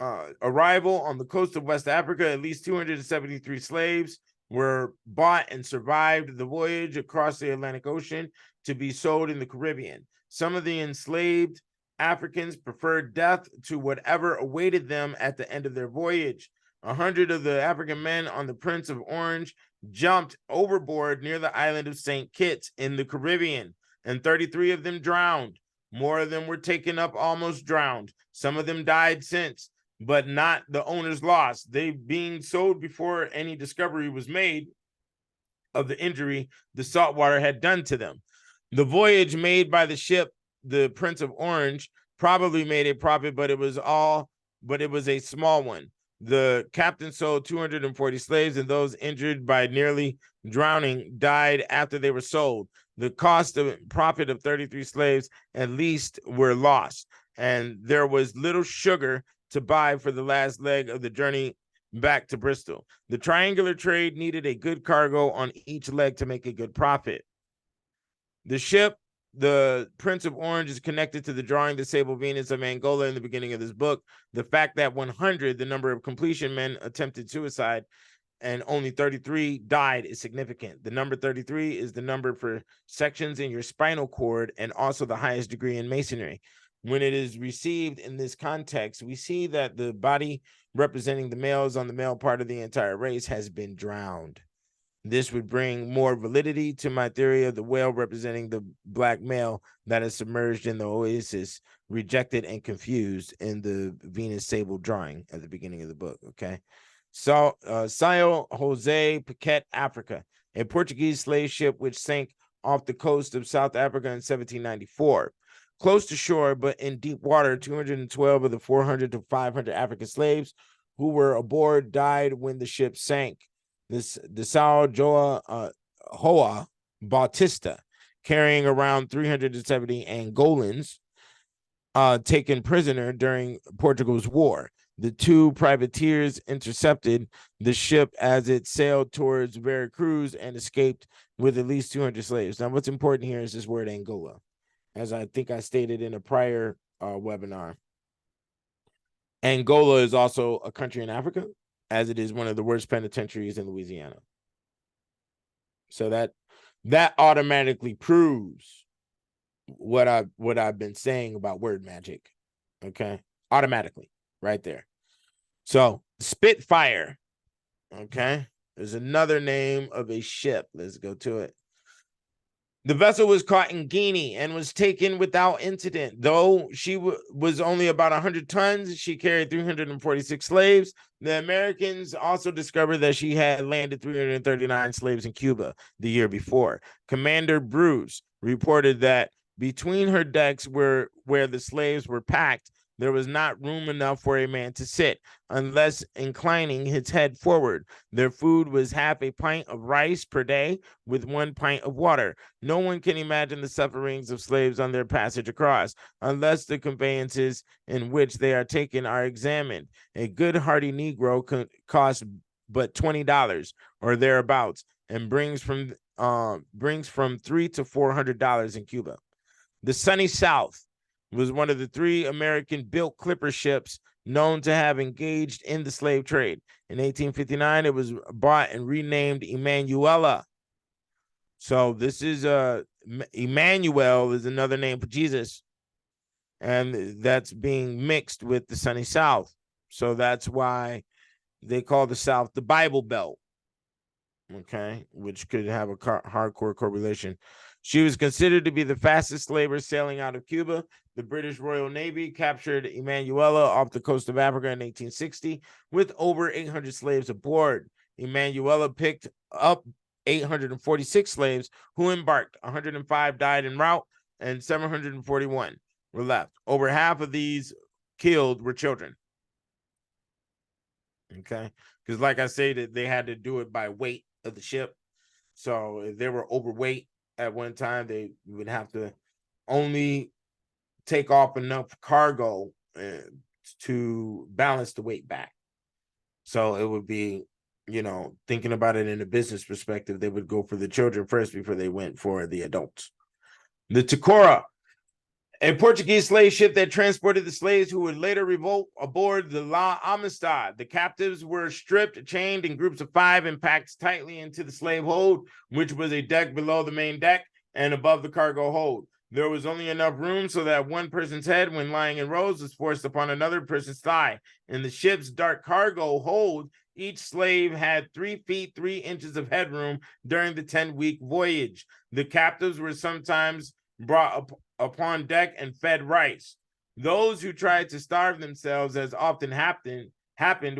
S2: arrival on the coast of West Africa, at least 273 slaves were bought and survived the voyage across the Atlantic Ocean to be sold in the Caribbean. Some of the enslaved Africans preferred death to whatever awaited them at the end of their voyage. 100 of the African men on the Prince of Orange jumped overboard near the island of St. Kitts in the Caribbean, and 33 of them drowned. More of them were taken up almost drowned. Some of them died since, but not the owner's loss. They being sold before any discovery was made of the injury the saltwater had done to them. The voyage made by the ship, the Prince of Orange, probably made a profit, but it was a small one. The captain sold 240 slaves, and those injured by nearly drowning died after they were sold. The cost of profit of 33 slaves at least were lost, and there was little sugar to buy for the last leg of the journey back to Bristol. The triangular trade needed a good cargo on each leg to make a good profit. The ship, the Prince of Orange, is connected to the drawing The Sable Venus of Angola in the beginning of this book. The fact that 100, the number of completion men, attempted suicide and only 33 died is significant. The number 33 is the number for sections in your spinal cord and also the highest degree in masonry. When it is received in this context, we see that the body representing the males on the male part of the entire race has been drowned. This would bring more validity to my theory of the whale representing the black male that is submerged in the oasis, rejected and confused in the Venus Sable drawing at the beginning of the book. Okay. So, Sao Jose Paquete, Africa, a Portuguese slave ship which sank off the coast of South Africa in 1794. Close to shore, but in deep water, 212 of the 400 to 500 African slaves who were aboard died when the ship sank. The Sao Joa Bautista, carrying around 370 Angolans taken prisoner during Portugal's war. The 2 privateers intercepted the ship as it sailed towards Veracruz and escaped with at least 200 slaves. Now, what's important here is this word Angola, as I think I stated in a prior webinar. Angola is also a country in Africa, as it is one of the worst penitentiaries in Louisiana. So that automatically proves what I've been saying about word magic. Okay, automatically, right there. So Spitfire. Okay, there's another name of a ship. Let's go to it. The vessel was caught in Guinea and was taken without incident. Though she was only about 100 tons, she carried 346 slaves. The Americans also discovered that she had landed 339 slaves in Cuba the year before. Commander Bruce reported that between her decks where the slaves were packed, there was not room enough for a man to sit, unless inclining his head forward. Their food was half a pint of rice per day with 1 pint of water. No one can imagine the sufferings of slaves on their passage across, unless the conveyances in which they are taken are examined. A good hearty Negro costs but $20 or thereabouts, and brings from $300 to $400 in Cuba. The Sunny South was one of the 3 American-built clipper ships known to have engaged in the slave trade. In 1859, it was bought and renamed Emanuela. So this is Emmanuel is another name for Jesus, and that's being mixed with the Sunny South. So that's why they call the South the Bible Belt. Okay, which could have a hardcore correlation. She was considered to be the fastest slaver sailing out of Cuba. The British Royal Navy captured Emanuela off the coast of Africa in 1860 with over 800 slaves aboard. Emanuela picked up 846 slaves who embarked. 105 died en route and 741 were left. Over half of these killed were children. Okay, because like I said, they had to do it by weight of the ship. So if they were overweight at one time, they would have to only take off enough cargo to balance the weight back. So it would be, thinking about it in a business perspective, they would go for the children first before they went for the adults. The Tacora, a Portuguese slave ship that transported the slaves who would later revolt aboard the La Amistad. The captives were stripped, chained in groups of 5, and packed tightly into the slave hold, which was a deck below the main deck and above the cargo hold. There was only enough room so that one person's head, when lying in rows, was forced upon another person's thigh. In the ship's dark cargo hold, each slave had 3 feet 3 inches of headroom during the 10-week voyage. The captives were sometimes brought up upon deck and fed rice. Those who tried to starve themselves, as often happened,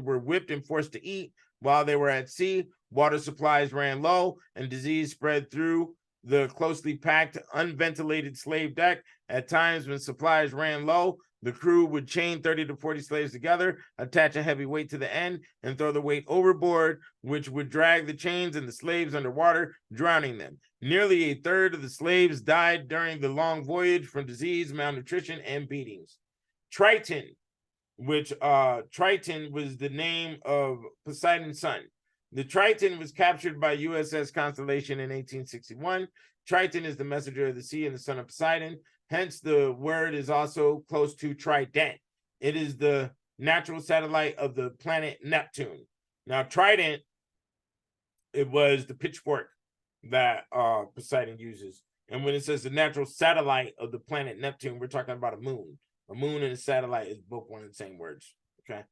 S2: were whipped and forced to eat. While they were at sea, water supplies ran low and disease spread through the closely packed, unventilated slave deck. At times when supplies ran low, the crew would chain 30 to 40 slaves together, attach a heavy weight to the end, and throw the weight overboard, which would drag the chains and the slaves underwater, drowning them. Nearly a third of the slaves died during the long voyage from disease, malnutrition, and beatings. Triton, which Triton was the name of Poseidon's son. The Triton was captured by USS Constellation in 1861. Triton is the messenger of the sea and the son of Poseidon. Hence, the word is also close to trident. It is the natural satellite of the planet Neptune. Now, trident, it was the pitchfork that Poseidon uses. And when it says the natural satellite of the planet Neptune, we're talking about a moon. A moon and a satellite is both one and the same words. Okay.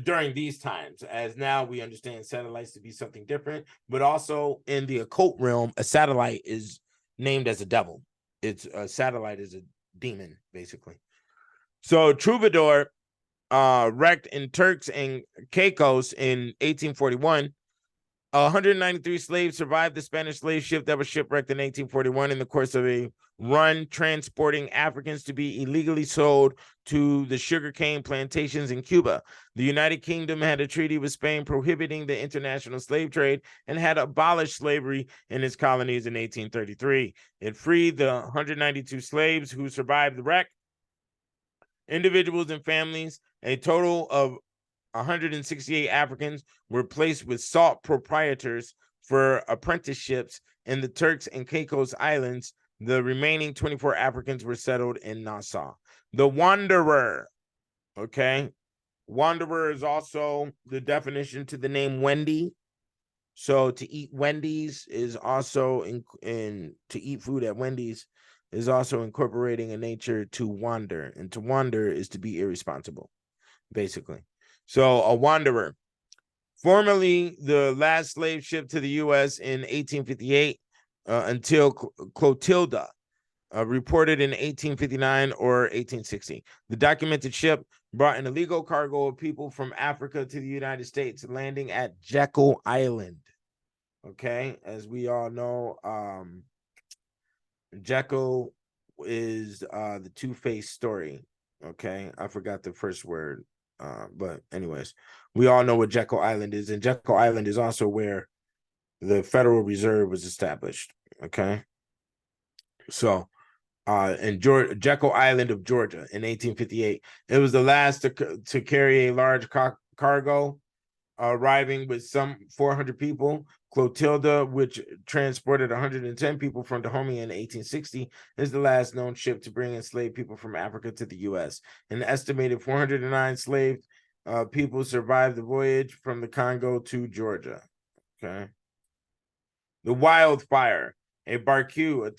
S2: During these times, as now we understand satellites to be something different, but also in the occult realm, a satellite is named as a devil. It's a satellite is a demon, basically. So Troubadour wrecked in Turks and Caicos in 1841. 193 slaves survived the Spanish slave ship that was shipwrecked in 1841 in the course of a run transporting Africans to be illegally sold to the sugarcane plantations in Cuba. The United Kingdom had a treaty with Spain prohibiting the international slave trade and had abolished slavery in its colonies in 1833. It freed the 192 slaves who survived the wreck. Individuals and families A total of 168 Africans were placed with salt proprietors for apprenticeships in the Turks and Caicos Islands. The remaining 24 Africans were settled in Nassau. The Wanderer, okay? Wanderer is also the definition to the name Wendy. So to eat Wendy's is also in to eat food at Wendy's is also incorporating a nature to wander, and to wander is to be irresponsible, basically. So a wanderer, formerly the last slave ship to the U.S. in 1858 until Clotilda reported in 1859 or 1860. The documented ship brought an illegal cargo of people from Africa to the United States, landing at Jekyll Island. Okay, as we all know, Jekyll is the Two-Face story. Okay, I forgot the first word, but anyways, we all know what Jekyll Island is, and Jekyll Island is also where the Federal Reserve was established. Okay, so in Jekyll Island of Georgia in 1858, it was the last to carry a large cargo, arriving with some 400 people. Clotilda, which transported 110 people from Dahomey in 1860, is the last known ship to bring enslaved people from Africa to the U.S. An estimated 409 slave people survived the voyage from the Congo to Georgia. Okay. The Wildfire, a barque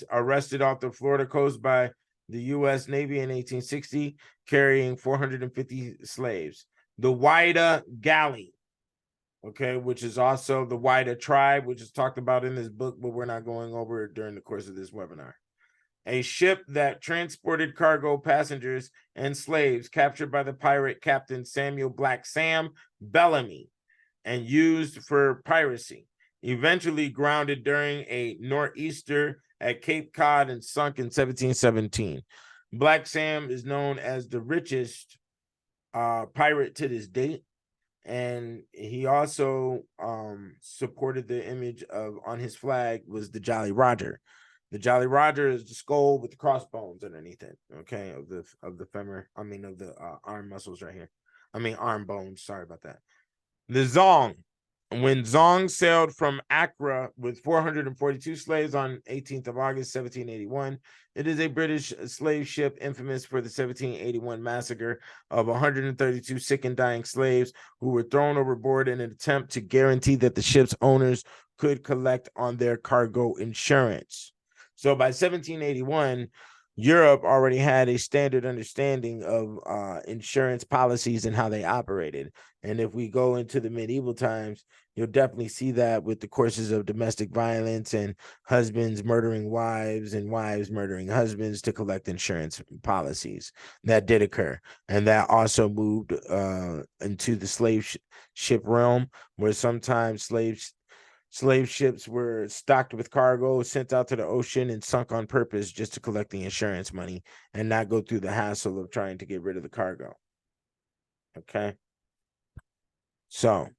S2: arrested off the Florida coast by the U.S. Navy in 1860, carrying 450 slaves. The Whydah Galley, okay, which is also the Whydah tribe, which is talked about in this book, but we're not going over it during the course of this webinar. A ship that transported cargo, passengers, and slaves captured by the pirate Captain Samuel Black Sam Bellamy and used for piracy, eventually grounded during a nor'easter at Cape Cod and sunk in 1717. Black Sam is known as the richest pirate to this date, and he also supported the image of, on his flag was the Jolly Roger. The Jolly Roger is the skull with the crossbones underneath it, okay, of the femur, I mean of the arm muscles right here. I mean arm bones, sorry about that. The Zong. When Zong sailed from Accra with 442 slaves on 18th of August, 1781, it is a British slave ship infamous for the 1781 massacre of 132 sick and dying slaves who were thrown overboard in an attempt to guarantee that the ship's owners could collect on their cargo insurance. So by 1781, Europe already had a standard understanding of insurance policies and how they operated. And if we go into the medieval times, you'll definitely see that with the courses of domestic violence and husbands murdering wives and wives murdering husbands to collect insurance policies. That did occur. And that also moved into the slave ship realm, where sometimes slave ships were stocked with cargo, sent out to the ocean, and sunk on purpose just to collect the insurance money and not go through the hassle of trying to get rid of the cargo. Okay. So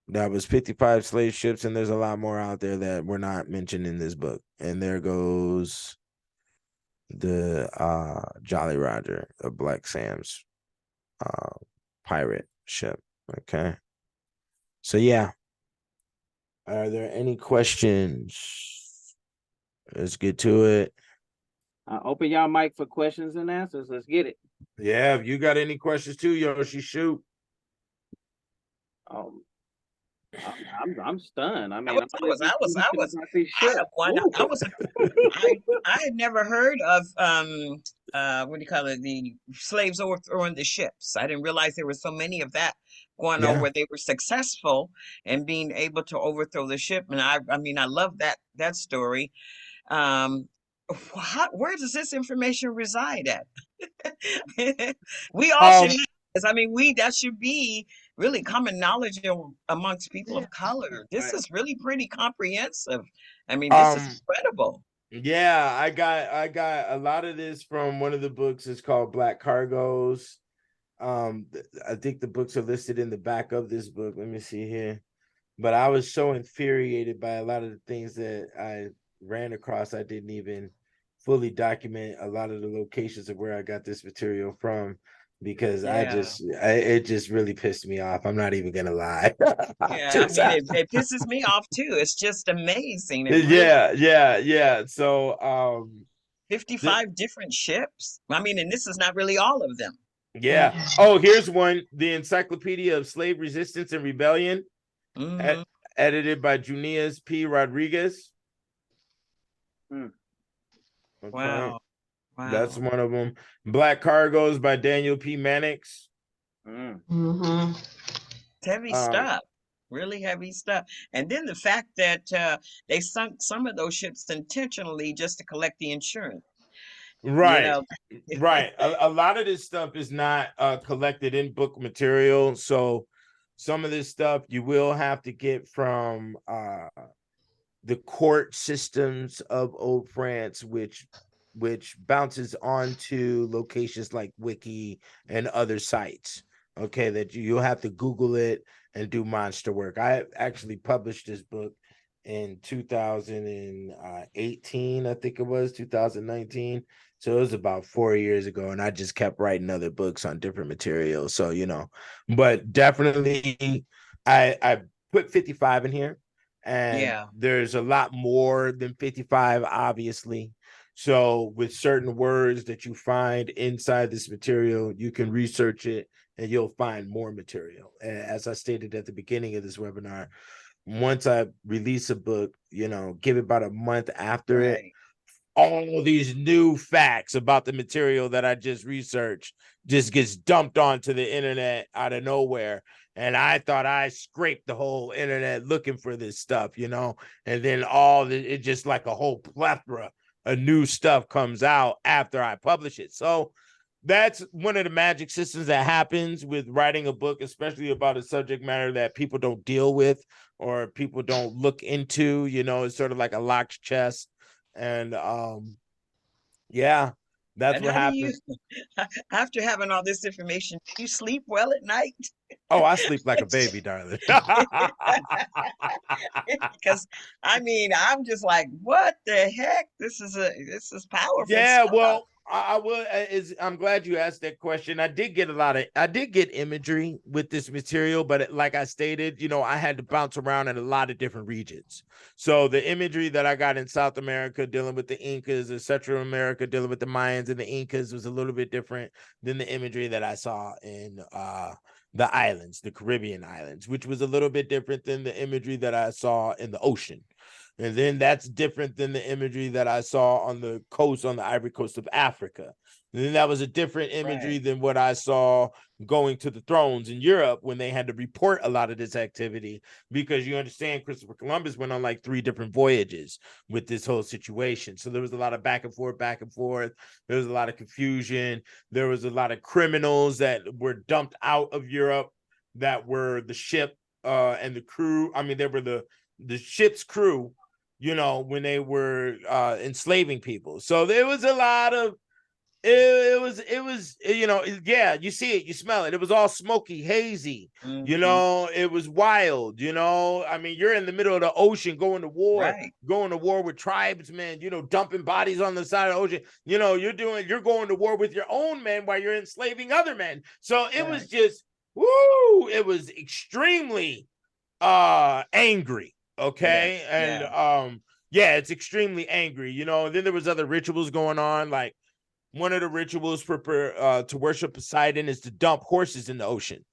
S2: that was 55 slave ships, and there's a lot more out there that were not mentioned in this book. And there goes the Jolly Roger of Black Sam's pirate ship. Okay. So yeah. Are there any questions? Let's get to it.
S3: Open y'all mic for questions and answers. Let's get it.
S2: Yeah, if you got any questions too, Yoshi, shoot.
S3: I'm stunned. I mean,
S4: I had never heard of what do you call it, the slaves overthrowing the ships. I didn't realize there were so many of that going on where they were successful and being able to overthrow the ship. And I mean, I love that story. Where does this information reside at? We all should know this. I mean, that should be really common knowledge amongst people of color. This is really pretty comprehensive. I mean, this is incredible.
S2: Yeah, I got a lot of this from one of the books. It's called Black Cargoes. I think the books are listed in the back of this book. Let me see here. But I was so infuriated by a lot of the things that I ran across. I didn't even fully document a lot of the locations of where I got this material from, because
S4: Yeah.
S2: it just really pissed me off. I'm not even gonna lie.
S4: Yeah, I mean, it pisses me off too. It's just amazing. It really
S2: Yeah. So
S4: 55 different ships. I mean, and this is not really all of them.
S2: yeah. Oh, here's one: the Encyclopedia of Slave Resistance and Rebellion,
S4: Hmm.
S2: edited by Junius P. Rodriguez.
S3: Hmm.
S2: Okay,
S4: Wow.
S2: that's
S4: Wow.
S2: one of them. Black Cargoes by Daniel P. Mannix.
S3: Mm.
S5: Mm-hmm.
S4: It's heavy
S2: Um,
S4: stuff. Really heavy stuff. And then the fact that they sunk some of those ships intentionally just to collect the insurance. You
S2: right,
S4: know.
S2: right. A lot of this stuff is not collected in book material, so some of this stuff you will have to get from the court systems of old France, which bounces onto locations like Wiki and other sites. Okay, that you'll have to Google it and do monster work. I actually published this book in 2018, I think it was 2019. So it was about 4 years ago, and I just kept writing other books on different materials. So but definitely, I put 55 in here, and
S4: Yeah.
S2: there's a lot more than 55, obviously. So with certain words that you find inside this material, you can research it and you'll find more material. And as I stated at the beginning of this webinar, once I release a book, give it about a month after it,
S4: Right.
S2: all these new facts about the material that I just researched just gets dumped onto the internet out of nowhere. And I thought I scraped the whole internet looking for this stuff, and then it just like a whole plethora of new stuff comes out after I publish it. So that's one of the magic systems that happens with writing a book, especially about a subject matter that people don't deal with or people don't look into. It's sort of like a locked chest. And yeah, that's
S4: And
S2: what
S4: how do you,
S2: happened.
S4: after having all this information, do you sleep well at night?
S2: Oh, I sleep like a baby, darling.
S4: Because I mean, I'm just like, what the heck? This is powerful
S2: Yeah,
S4: stuff.
S2: well, I will. I'm glad you asked that question. I did get imagery with this material, but like I stated, I had to bounce around in a lot of different regions. So the imagery that I got in South America dealing with the Incas, or Central America dealing with the Mayans and the Incas, was a little bit different than the imagery that I saw in the islands, the Caribbean islands, which was a little bit different than the imagery that I saw in the ocean. And then that's different than the imagery that I saw on the coast, on the Ivory Coast of Africa. And then that was a different imagery
S4: Right.
S2: than what I saw going to the thrones in Europe when they had to report a lot of this activity, because you understand Christopher Columbus went on like 3 different voyages with this whole situation. So there was a lot of back and forth, back and forth. There was a lot of confusion. There was a lot of criminals that were dumped out of Europe that were the ship and the crew. I mean, they were the ship's crew, when they were enslaving people. So there was a lot of it was yeah, you see it, you smell it. It was all smoky, hazy.
S4: Hmm.
S2: It was wild. I mean, you're in the middle of the ocean going
S4: Right.
S2: to war with tribesmen, dumping bodies on the side of the ocean. You're going to war with your own men while you're enslaving other men. So it was
S4: Right.
S2: just it was extremely angry. Okay.
S4: Yes.
S2: And
S4: Yeah.
S2: yeah, it's extremely angry, and then there was other rituals going on. Like, one of the rituals for to worship Poseidon is to dump horses in the ocean.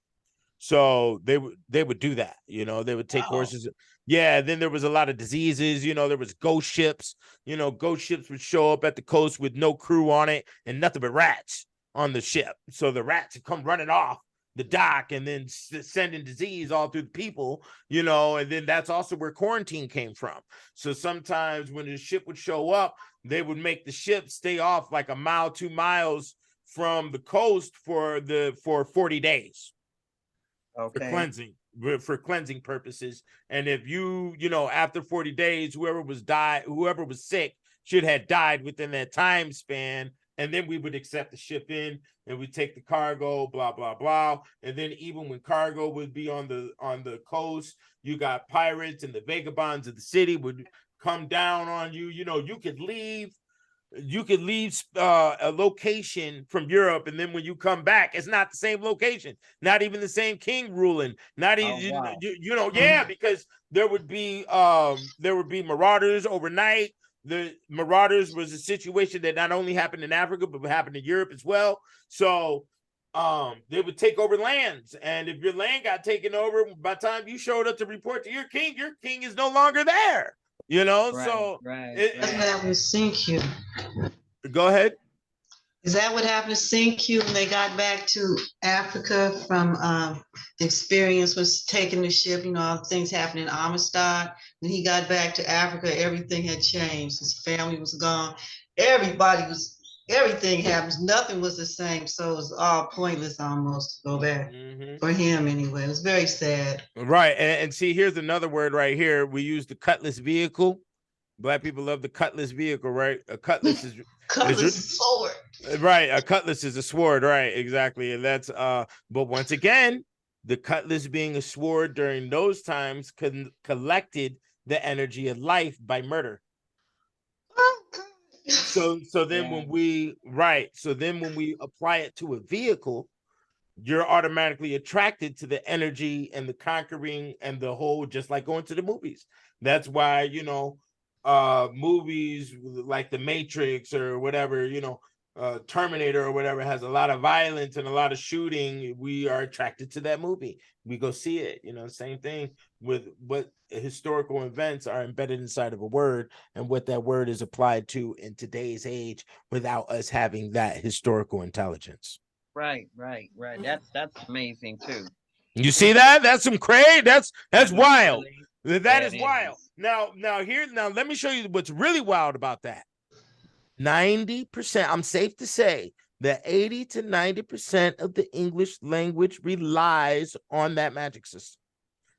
S2: So they would do that. They would take
S4: Oh.
S2: horses. Yeah. Then there was a lot of diseases. There was ghost ships. Ghost ships would show up at the coast with no crew on it and nothing but rats on the ship. So the rats would come running off the dock and then sending disease all through the people. And then that's also where quarantine came from. So sometimes when the ship would show up, they would make the ship stay off like a mile, 2 miles from the coast for 40 days for
S4: Okay.
S2: cleansing purposes. And if after 40 days, whoever was sick should have died within that time span. And then we would accept the ship in and we take the cargo, blah, blah, blah. And then even when cargo would be on the coast, you got pirates and the vagabonds of the city would come down on you. You could leave you could leave a location from Europe, and then when you come back, it's not the same location, not even the same king ruling, not
S4: Oh,
S2: even
S4: wow.
S2: yeah, because there would be marauders overnight. The marauders was a situation that not only happened in Africa but happened in Europe as well. So they would take over lands, and if your land got taken over, by the time you showed up to report to your king is no longer there. You know,
S4: Right,
S2: so
S4: right,
S6: That's what
S4: right.
S6: happened to CQ.
S2: go ahead.
S6: Is that what happened to CQ when they got back to Africa from the experience was taking the ship, all the things happened in Amistad. When he got back to Africa, everything had changed. His family was gone. Everything happens. Nothing was the same. So it was all pointless almost to go back. For him anyway. It was very sad.
S2: Right. And see, here's another word right here. We use the cutlass vehicle. Black people love the cutlass vehicle, right? A cutlass is
S6: Cutlass sword.
S2: right. A cutlass is a sword, right? Exactly. And that's but once again, the cutlass being a sword during those times collected the energy of life by murder. So then
S4: Yeah.
S2: when we apply it to a vehicle, you're automatically attracted to the energy and the conquering and the whole, just like going to the movies. That's why, movies like The Matrix or whatever, Terminator or whatever has a lot of violence and a lot of shooting. We are attracted to that movie. We go see it. Same thing with what historical events are embedded inside of a word and what that word is applied to in today's age without us having that historical intelligence.
S4: Right, right, right. That's amazing too.
S2: You see that? That's some crazy. That's wild.
S4: Really,
S2: That is wild.
S4: is.
S2: Now let me show you what's really wild about that. 90%, I'm safe to say that 80 to 90% of the English language relies on that magic system.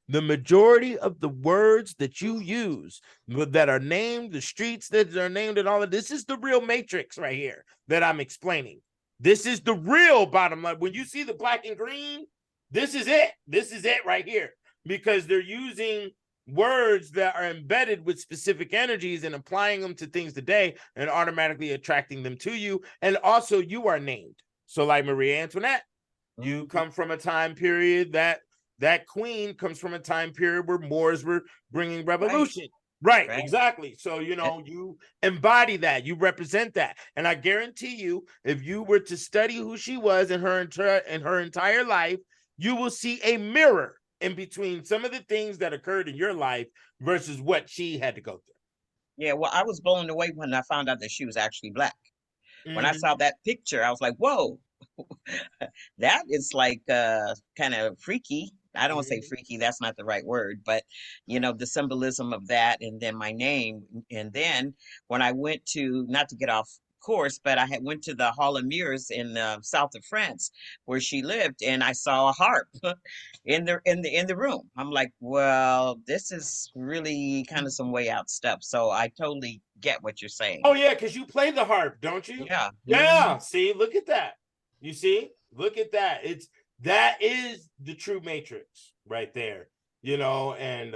S2: The majority of the words that you use that are named, the streets that are named, and all of this is the real matrix right here that I'm explaining. This is the real bottom line. When you see the black and green, this is it. This is it right here, because they're using words that are embedded with specific energies and applying them to things today and automatically attracting them to you. And also you are named. So like Marie Antoinette, you come from a time period that queen comes from a time period where Moors were bringing revolution. Right, exactly. So, you embody that, you represent that. And I guarantee you, if you were to study who she was in her entire life, you will see a mirror in between some of the things that occurred in your life versus what she had to go through.
S4: Yeah, well, I was blown away when I found out that she was actually black. When I saw that picture, I was like, whoa, that is like kind of freaky. I don't say freaky, that's not the right word, but the symbolism of that, and then my name. And then when I went to, not to get off course, but went to the Hall of Mirrors in south of France where she lived, and I saw a harp in the room. I'm like, well, this is really kind of some way out stuff. So I totally get what you're saying.
S2: Oh yeah, because you play the harp, don't you?
S4: Yeah.
S2: Yeah. See, look at that. You see, look at that. That is the true matrix right there. And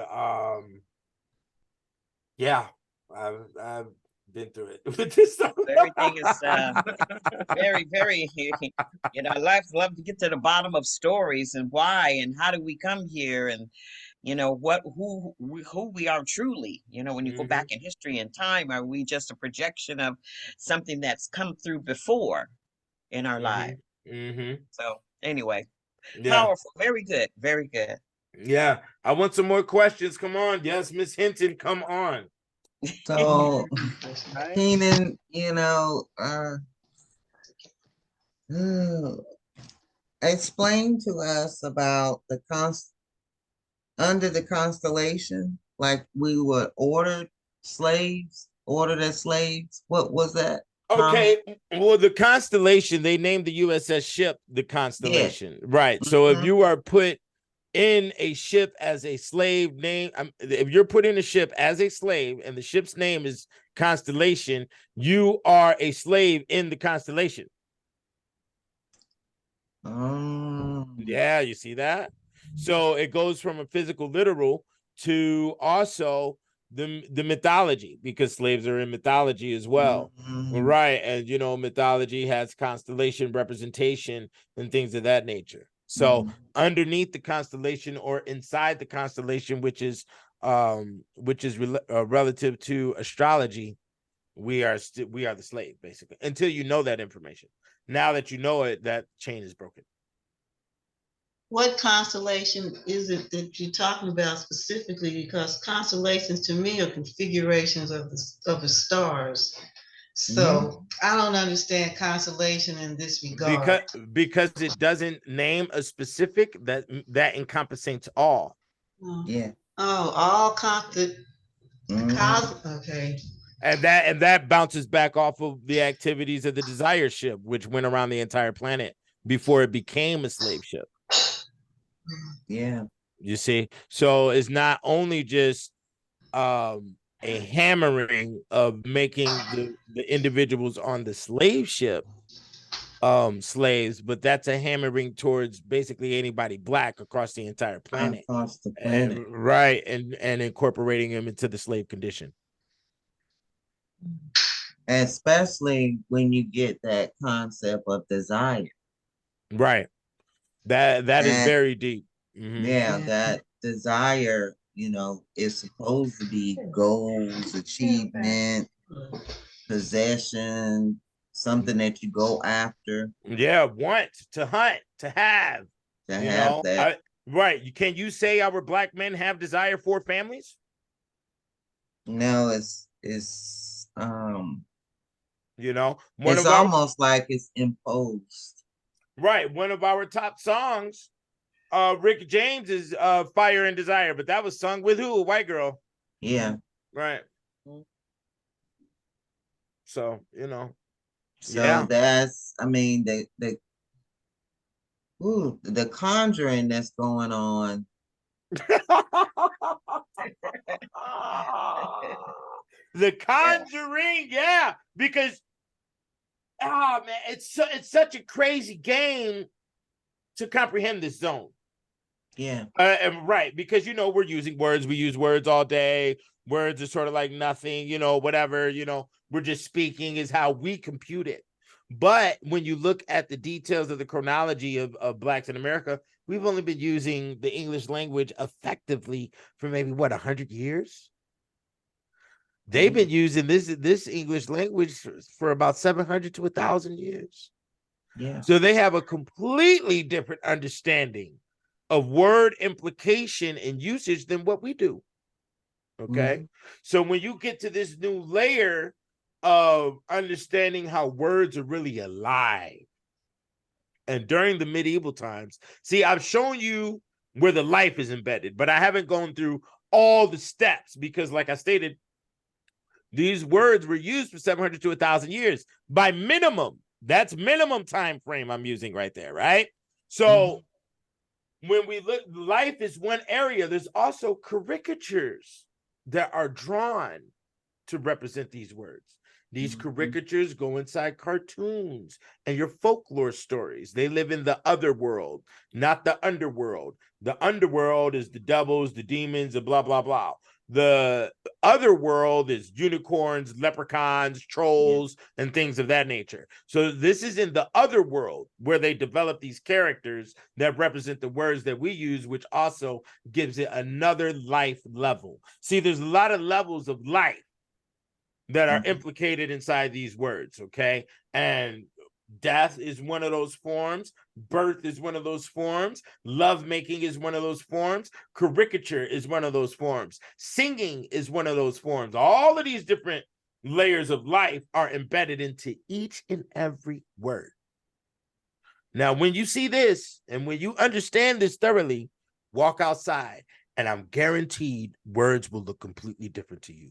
S2: yeah, I've been through it with this stuff.
S4: Everything is very, very, I love to get to the bottom of stories and why and how do we come here, and who we are truly. When you go back in history and time, are we just a projection of something that's come through before in our lives? So anyway, powerful, very good, very good.
S2: Yeah, I want some more questions. Come on, yes, Miss Hinton, come on.
S5: So,
S3: Right.
S5: Keenan, explain to us about under the constellation, like we were ordered as slaves. What was that?
S2: Okay, well, the constellation, they named the USS ship the Constellation, right? So if you are put in a ship as a slave if you're put in a ship as a slave and the ship's name is Constellation, you are a slave in the constellation. Yeah, you see that? So it goes from a physical literal to also the mythology, because slaves are in mythology as well.
S5: Mhm.
S2: Right. And you know, mythology has constellation representation and things of that nature. So
S5: Mhm.
S2: underneath the constellation or inside the constellation, which is relative to astrology, we are the slave, basically, until you know that information. Now that you know it, that chain is broken.
S6: What constellation is it that you're talking about specifically? Because constellations to me are configurations of the stars. So I don't understand constellation in this
S2: because
S6: regard.
S2: because it doesn't name a specific that encompasses all.
S6: Oh,
S5: Yeah.
S6: all
S5: Mhm.
S6: okay.
S2: And that bounces back off of the activities of the Desire ship, which went around the entire planet before it became a slave ship.
S5: Yeah.
S2: You see, so it's not only just a hammering of making the individuals on the slave ship slaves, but that's a hammering towards basically anybody black across the entire planet.
S5: Across the planet.
S2: And right, and incorporating them into the slave condition.
S5: Especially when you get that concept of desire.
S2: Right. That is
S5: That,
S2: very deep. Mhm.
S5: yeah, that desire, is supposed to be goals, achievement, possession, something that you go after
S2: Yeah, want to hunt, to have,
S5: to
S2: you
S5: have
S2: know.
S5: that.
S2: Right. Can you say our black men have desire for families?
S5: It's
S2: You know,
S5: it's almost like it's imposed.
S2: one of our top songs, Rick James is Fire and Desire, but that was sung with who? A white girl.
S5: Yeah.
S2: Right. So, you know.
S5: So that's, I mean, the conjuring that's going on.
S2: The Conjuring, yeah, because man, it's such a crazy game to comprehend this zone.
S5: Yeah.
S2: And right, because we're using words, we use words all day. Words are sort of like nothing, whatever, we're just speaking is how we compute it. But when you look at the details of the chronology of Blacks in America, we've only been using the English language effectively for maybe 100 years. They've been using this English language for about 700 to 1,000 years.
S5: Yeah.
S2: So they have a completely different understanding of word implication and usage than what we do. Okay. So when you get to this new layer of understanding how words are really alive, and during the medieval times, see, I've shown you where the life is embedded, but I haven't gone through all the steps because, like I stated, these words were used for 700 to 1,000 years by minimum. That's minimum time frame I'm using right there, right? So when we look, life is one area. There's also caricatures that are drawn to represent these words. These caricatures go inside cartoons and your folklore stories. They live in the other world, not the underworld. The underworld is the devils, the demons, and blah, blah, blah. The other world is unicorns, leprechauns, trolls, and things of that nature. So this is in the other world where they develop these characters that represent the words that we use, which also gives it another life level. See, there's a lot of levels of life that are implicated inside these words, okay? And death is one of those forms. Birth is one of those forms. Lovemaking is one of those forms. Caricature is one of those forms. Singing is one of those forms. All of these different layers of life are embedded into each and every word. Now, when you see this and when you understand this thoroughly, walk outside and I'm guaranteed words will look completely different to you.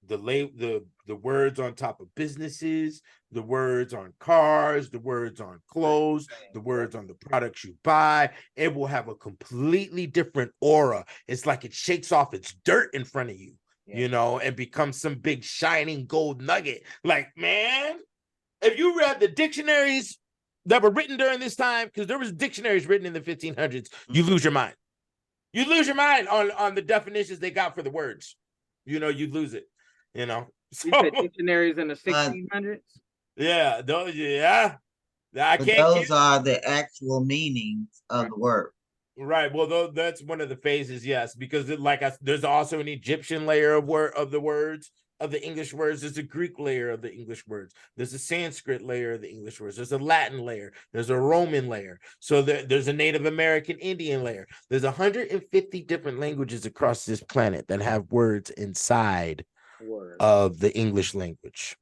S2: The words on top of businesses, the words on cars, the words on clothes, the words on the products you buy, it will have a completely different aura. It's like it shakes off its dirt in front of you, and becomes some big shining gold nugget. Like, man, if you read the dictionaries that were written during this time, because there was dictionaries written in the 1500s, you lose your mind. You lose your mind on the definitions they got for the words. you'd lose it. So,
S3: You said dictionaries in the 1600s?
S2: yeah, yeah. I
S5: But
S2: can't
S5: those are the actual meanings of the word.
S2: right. Well, though that's one of the phases, yes, because there's also an Egyptian layer of the words of the English words. There's a Greek layer of the English words. There's a Sanskrit layer of the English words. There's a Latin layer. There's a Roman layer. So there's a Native American Indian layer. There's 150 different languages across this planet that have words inside of the English language.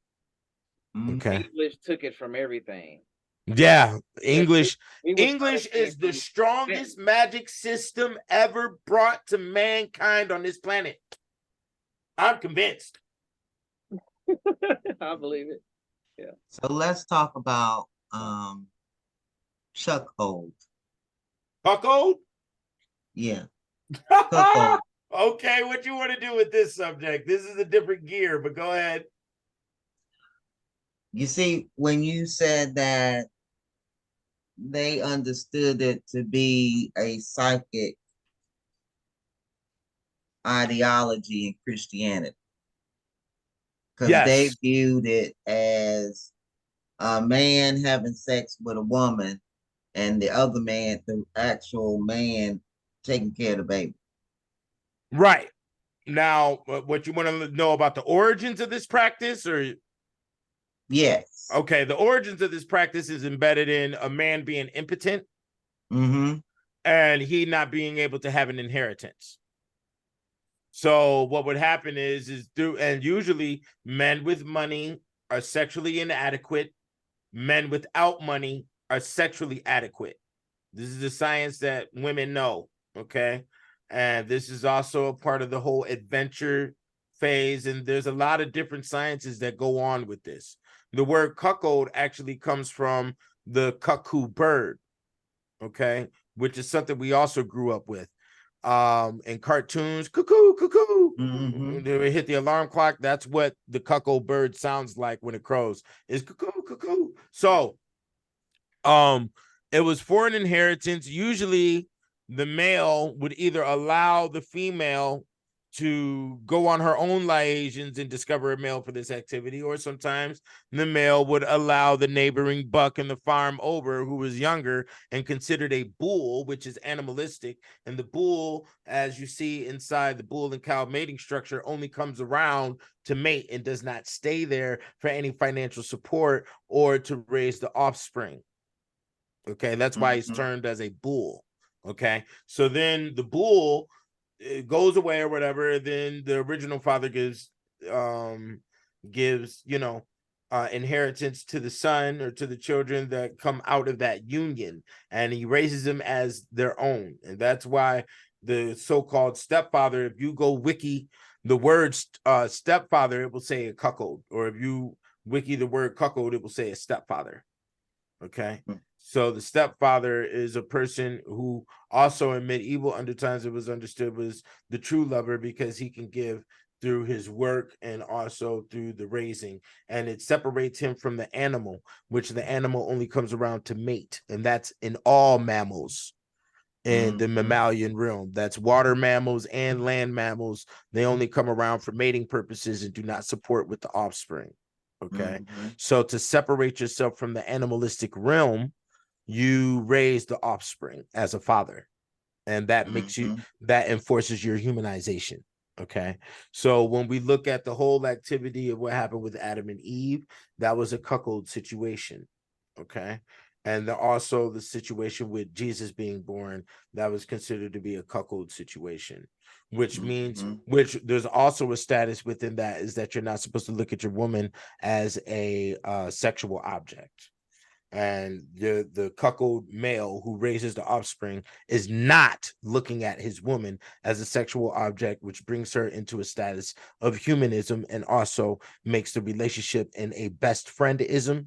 S2: Okay.
S3: English took it from everything.
S2: Yeah, English
S3: English
S2: is the strongest magic system ever brought to mankind on this planet. I'm convinced.
S3: I believe it. Yeah.
S5: So let's talk about cuckold.
S2: Cuckold?
S5: Yeah. Cuckold.
S2: Okay, what you want to do with this subject? This is a different gear, but go ahead.
S5: You see, when you said that they understood it to be a psychic ideology in Christianity, because they
S2: Yes.
S5: viewed it as a man having sex with a woman and the other man, the actual man, taking care of the baby.
S2: Right. Now, what you want to know about the origins of this practice, or?
S5: Yes.
S2: Okay, the origins of this practice is embedded in a man being impotent and he not being able to have an inheritance. So what would happen is and usually men with money are sexually inadequate. Men without money are sexually adequate. This is the science that women know, okay? And this is also a part of the whole adventure phase, and there's a lot of different sciences that go on with this. The word cuckold actually comes from the cuckoo bird, okay, which is something we also grew up with. In cartoons, cuckoo, cuckoo. They hit the alarm clock. That's what the cuckoo bird sounds like when it crows. Is cuckoo, cuckoo. So, it was for an inheritance. Usually, the male would either allow the female to go on her own liaisons and discover a male for this activity, or sometimes the male would allow the neighboring buck in the farm over who was younger and considered a bull, which is animalistic. And the bull, as you see inside the bull and cow mating structure, only comes around to mate and does not stay there for any financial support or to raise the offspring. Okay, that's why he's termed as a bull. Okay, so then the bull goes away or whatever. Then the original father gives inheritance to the son or to the children that come out of that union, and he raises them as their own. And that's why the so-called stepfather, if you go wiki the word stepfather, it will say a cuckold, or if you wiki the word cuckold, it will say a stepfather. Okay. So the stepfather is a person who also in medieval undertimes it was understood was the true lover, because he can give through his work and also through the raising, and it separates him from the animal, which the animal only comes around to mate, and that's in all mammals in the mammalian realm. That's water mammals and land mammals. They only come around for mating purposes and do not support with the offspring. Okay. So to separate yourself from the animalistic realm, you raise the offspring as a father, and that makes that enforces your humanization. Okay. So when we look at the whole activity of what happened with Adam and Eve, that was a cuckold situation. Okay. And also the situation with Jesus being born, that was considered to be a cuckold situation, which means, which there's also a status within that, is that you're not supposed to look at your woman as a sexual object. And the cuckold male who raises the offspring is not looking at his woman as a sexual object, which brings her into a status of humanism and also makes the relationship in a best friendism,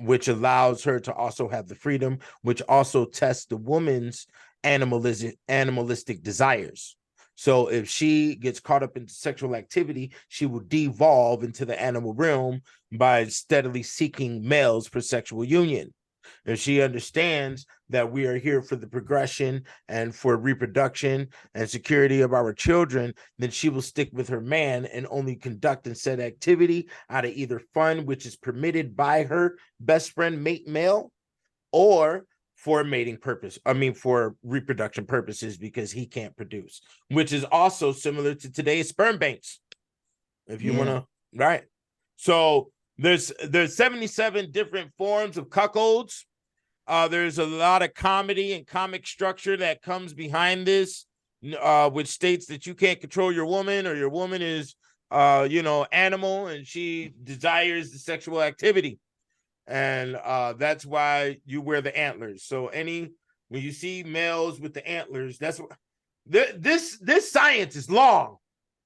S2: which allows her to also have the freedom, which also tests the woman's animalistic desires. So if she gets caught up into sexual activity, she will devolve into the animal realm by steadily seeking males for sexual union. If she understands that we are here for the progression and for reproduction and security of our children, then she will stick with her man and only conduct and said activity out of either fun, which is permitted by her best friend mate male, or for mating purpose. I mean, for reproduction purposes, because he can't produce, which is also similar to today's sperm banks. If you want to, right? So there's 77 different forms of cuckolds. There's a lot of comedy and comic structure that comes behind this, which states that you can't control your woman, or your woman is, animal and she desires the sexual activity. And that's why you wear the antlers. So when you see males with the antlers, that's what this science is long.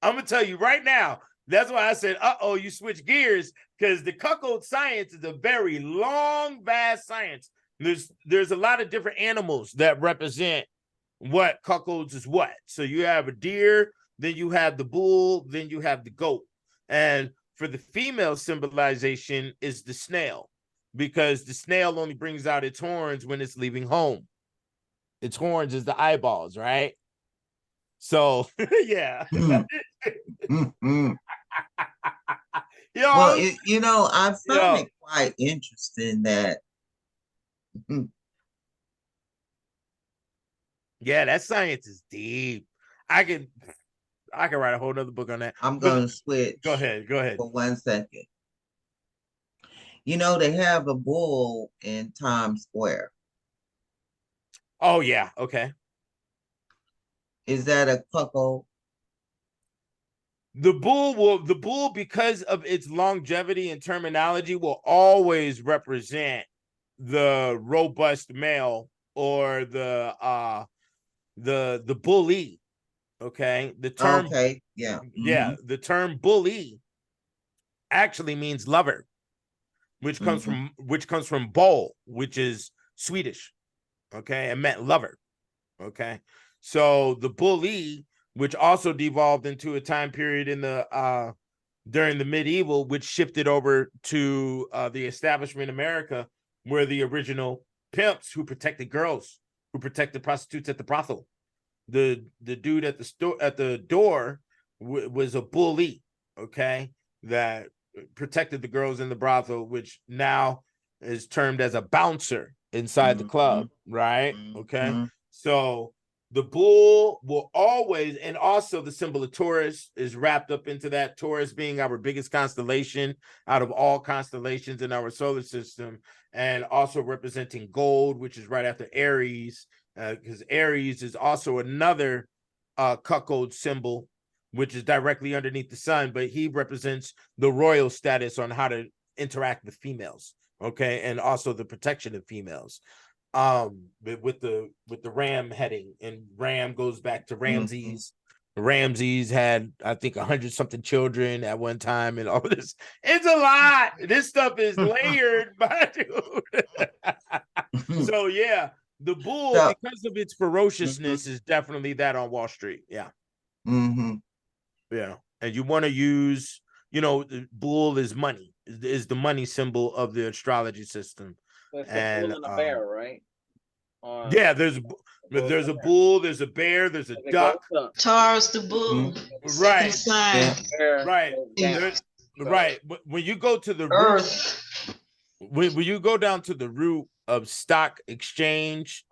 S2: I'm gonna tell you right now. That's why I said, you switch gears, because the cuckold science is a very long, vast science. There's a lot of different animals that represent what cuckolds is what. So you have a deer, then you have the bull, then you have the goat. And for the female symbolization is the snail, because the snail only brings out its horns when it's leaving home. Its horns is the eyeballs, right? So, yeah.
S5: Well, I found it quite interesting that.
S2: Yeah, that science is deep. I can write a whole nother book on that.
S5: I'm going to switch.
S2: Go ahead.
S5: For 1 second. They have a bull in Times Square.
S2: Oh, yeah. Okay.
S5: Is that a cuckold?
S2: The bull, because of its longevity and terminology, will always represent the robust male, or the bully. Okay. The term,
S5: okay, yeah.
S2: Yeah, the term bully actually means lover, which comes from bull, which is Swedish. Okay, it meant lover. Okay, so the bully, which also devolved into a time period in the during the medieval, which shifted over to the establishment America, where the original pimps who protected girls, who protected prostitutes at the brothel. The dude at the door was a bully, okay, that protected the girls in the brothel, which now is termed as a bouncer inside the club, right? Okay, so the bull will always, and also the symbol of Taurus is wrapped up into that, Taurus being our biggest constellation out of all constellations in our solar system, and also representing gold, which is right after Aries, because Aries is also another cuckold symbol, which is directly underneath the sun, but he represents the royal status on how to interact with females, okay, and also the protection of females. With the ram heading, and ram goes back to Ramses. Ramses had, I think, 100-something children at one time, and all this. It's a lot. This stuff is layered, my dude. So yeah, the bull, because of its ferociousness, is definitely that on Wall Street. Yeah. Yeah, and you want to use, the bull is money, is the money symbol of the astrology system.
S3: That's
S2: and
S3: the bull and a bear, right?
S2: Yeah, there's a bull, there's a bear, there's a duck.
S6: Taurus, the bull,
S2: right?
S6: Sign.
S2: Right, right. When you go to the Earth, when you go down to the root of stock exchange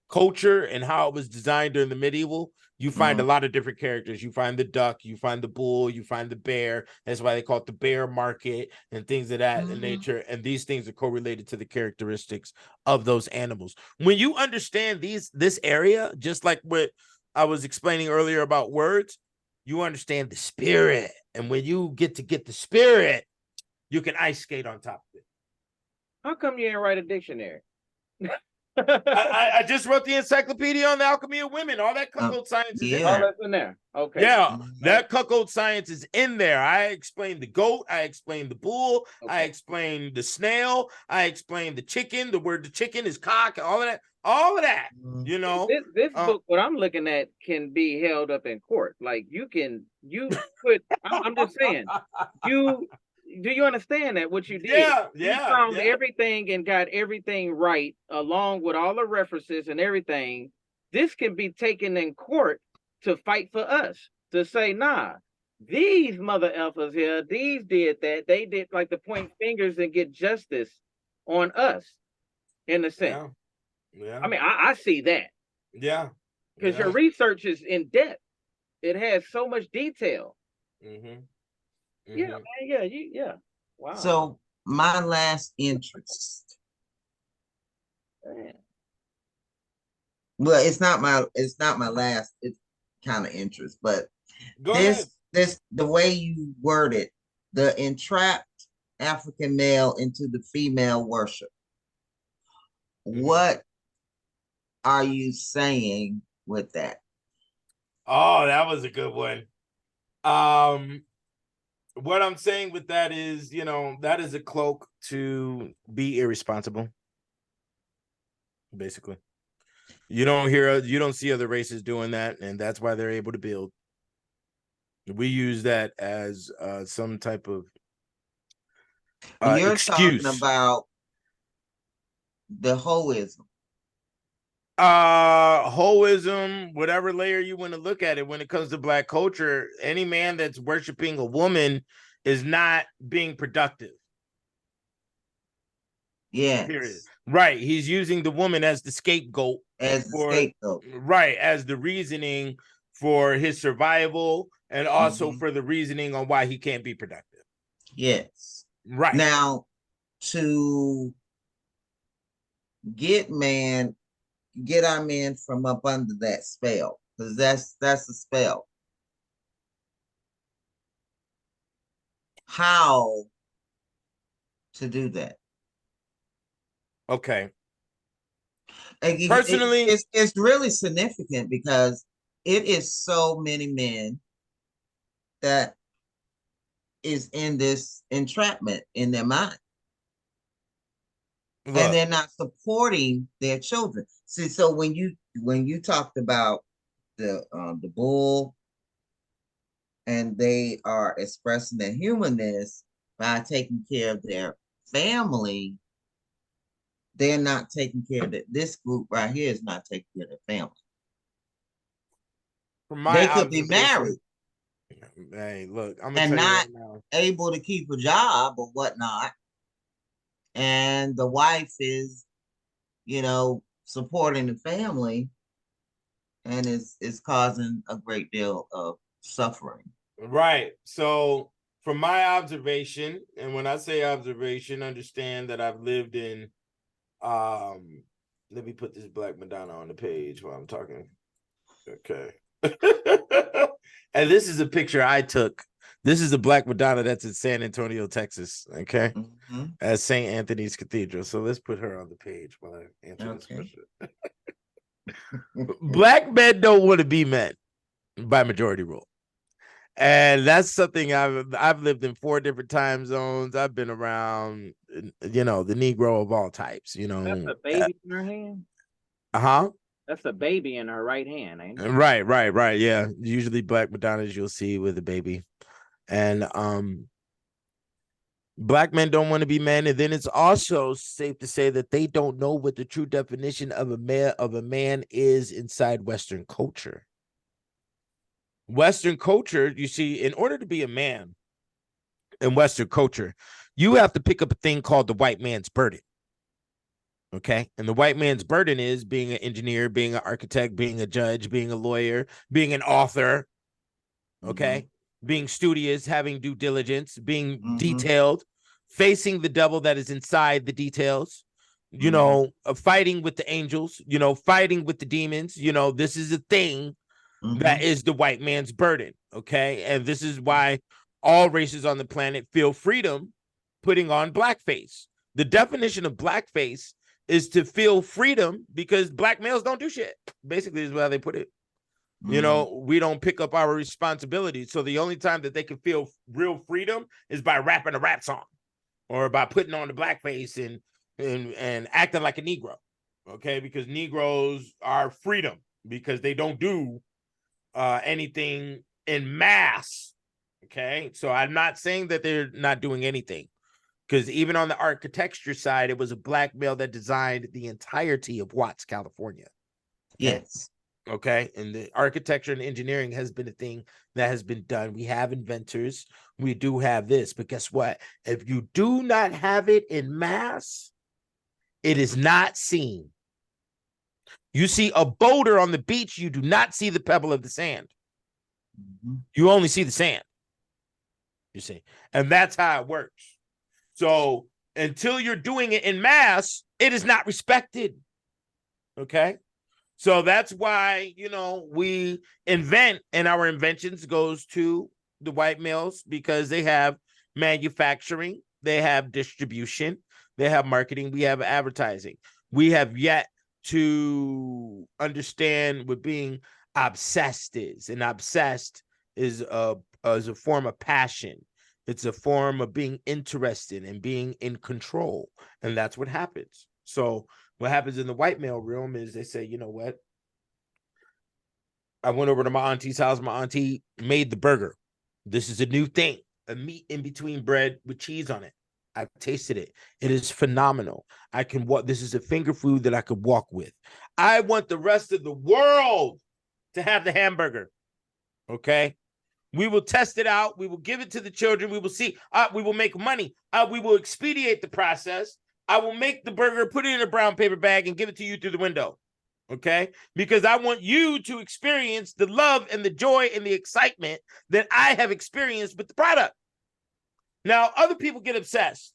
S2: culture and how it was designed during the medieval, you find a lot of different characters. You find the duck, you find the bull, you find the bear. That's why they call it the bear market and things of that nature. And these things are correlated to the characteristics of those animals. When you understand this area, just like what I was explaining earlier about words, you understand the spirit. And when you get the spirit, you can ice skate on top of it.
S3: How come you didn't write a dictionary?
S2: I just wrote the encyclopedia on the alchemy of women. All that cuckold science is in there.
S3: Oh, that's in there. Okay.
S2: Yeah, that cuckold science is in there. I explained the goat. I explained the bull. Okay. I explained the snail. I explained the chicken. The word the chicken is cock. All of that. All of that.
S3: This book, what I'm looking at, can be held up in court. Like I'm just saying, do you understand that what you did?
S2: Yeah,
S3: You found everything and got everything right, along with all the references and everything. This can be taken in court to fight for us, to say, nah, these mother effers here, these did that, they did, like, to point fingers and get justice on us, in a sense.
S2: Yeah.
S3: I mean, I see that.
S2: Yeah.
S3: Because your research is in depth. It has so much detail. Yeah, man, yeah. Wow.
S5: So my last interest.
S3: Man.
S5: Well, it's not my last, it's kind of interest, but
S2: Go ahead.
S5: the way you word it, the entrapped African male into the female worship. What are you saying with that?
S2: Oh, that was a good one. What I'm saying with that is, you know, that is a cloak to be irresponsible. Basically, you don't see other races doing that, and that's why they're able to build. We use that as some type of
S5: You're
S2: excuse.
S5: talking about the hoism.
S2: Hoism, whatever layer you want to look at it. When it comes to Black culture, any man that's worshiping a woman is not being productive.
S5: Yes.
S2: Period. Right. He's using the woman as the scapegoat. Right. As the reasoning for his survival, and also for the reasoning on why he can't be productive.
S5: Yes.
S2: Right.
S5: Now, to get our men from up under that spell, because that's a spell. How to do that?
S2: Okay.
S5: Personally, it's really significant because it is so many men that is in this entrapment in their mind. Look, and they're not supporting their children. See, so when you talked about the bull, and they are expressing their humanness by taking care of their family, they're not taking care of it. This group right here is not taking care of their family. They could be married.
S2: Hey, look, I'm
S5: and not able to keep a job or whatnot. And the wife is, supporting the family, and it's causing a great deal of suffering.
S2: Right. So from my observation, and when I say observation, understand that I've lived in, let me put this Black Madonna on the page while I'm talking. Okay. And this is a picture I took. This is the Black Madonna that's in San Antonio, Texas. Okay. At St. Anthony's Cathedral. So let's put her on the page while I answer this question. Black men don't want to be men by majority rule. And that's something I've lived in 4 different time zones. I've been around, the Negro of all types,
S3: That's a baby in her hand?
S2: That's
S3: a baby in her right hand, ain't it?
S2: Right. Yeah. Usually Black Madonnas you'll see with a baby. And Black men don't want to be men. And then it's also safe to say that they don't know what the true definition of a man is inside Western culture. Western culture, you see, in order to be a man in Western culture, you have to pick up a thing called the white man's burden. Okay. And the white man's burden is being an engineer, being an architect, being a judge, being a lawyer, being an author. Okay. Being studious, having due diligence, being detailed, facing the devil that is inside the details, fighting with the angels, fighting with the demons. This is a thing that is the white man's burden. Okay. And this is why all races on the planet feel freedom putting on blackface. The definition of blackface is to feel freedom because Black males don't do shit. Basically is why they put it. We don't pick up our responsibilities. So the only time that they can feel real freedom is by rapping a rap song or by putting on the blackface and acting like a Negro. Okay. Because Negroes are freedom because they don't do anything in mass Okay, so I'm not saying that they're not doing anything, because even on the architecture side, it was a black male that designed the entirety of Watts, California. Okay?
S5: Yes.
S2: Okay, and the architecture and engineering has been a thing that has been done. We have inventors, we do have this, but guess what? If you do not have it in mass, it is not seen. You see a boulder on the beach, you do not see the pebble of the sand. You only see the sand. You see, and that's how it works. So until you're doing it in mass, it is not respected. Okay. So that's why, you know, we invent, and our inventions goes to the white males because they have manufacturing, they have distribution, they have marketing, we have advertising. We have yet to understand what being obsessed is. And obsessed is a form of passion. It's a form of being interested and being in control. And that's what happens. So what happens in the white male realm is they say, you know what? I went over to my auntie's house. My auntie made the burger. This is a new thing, a meat in between bread with cheese on it. I've tasted it. It is phenomenal. I can walk. This is a finger food that I could walk with. I want the rest of the world to have the hamburger. Okay. We will test it out. We will give it to the children. We will see. We will make money. We will expedite the process. I will make the burger, put it in a brown paper bag, and give it to you through the window. Okay? Because I want you to experience the love and the joy and the excitement that I have experienced with the product. Now, other people get obsessed.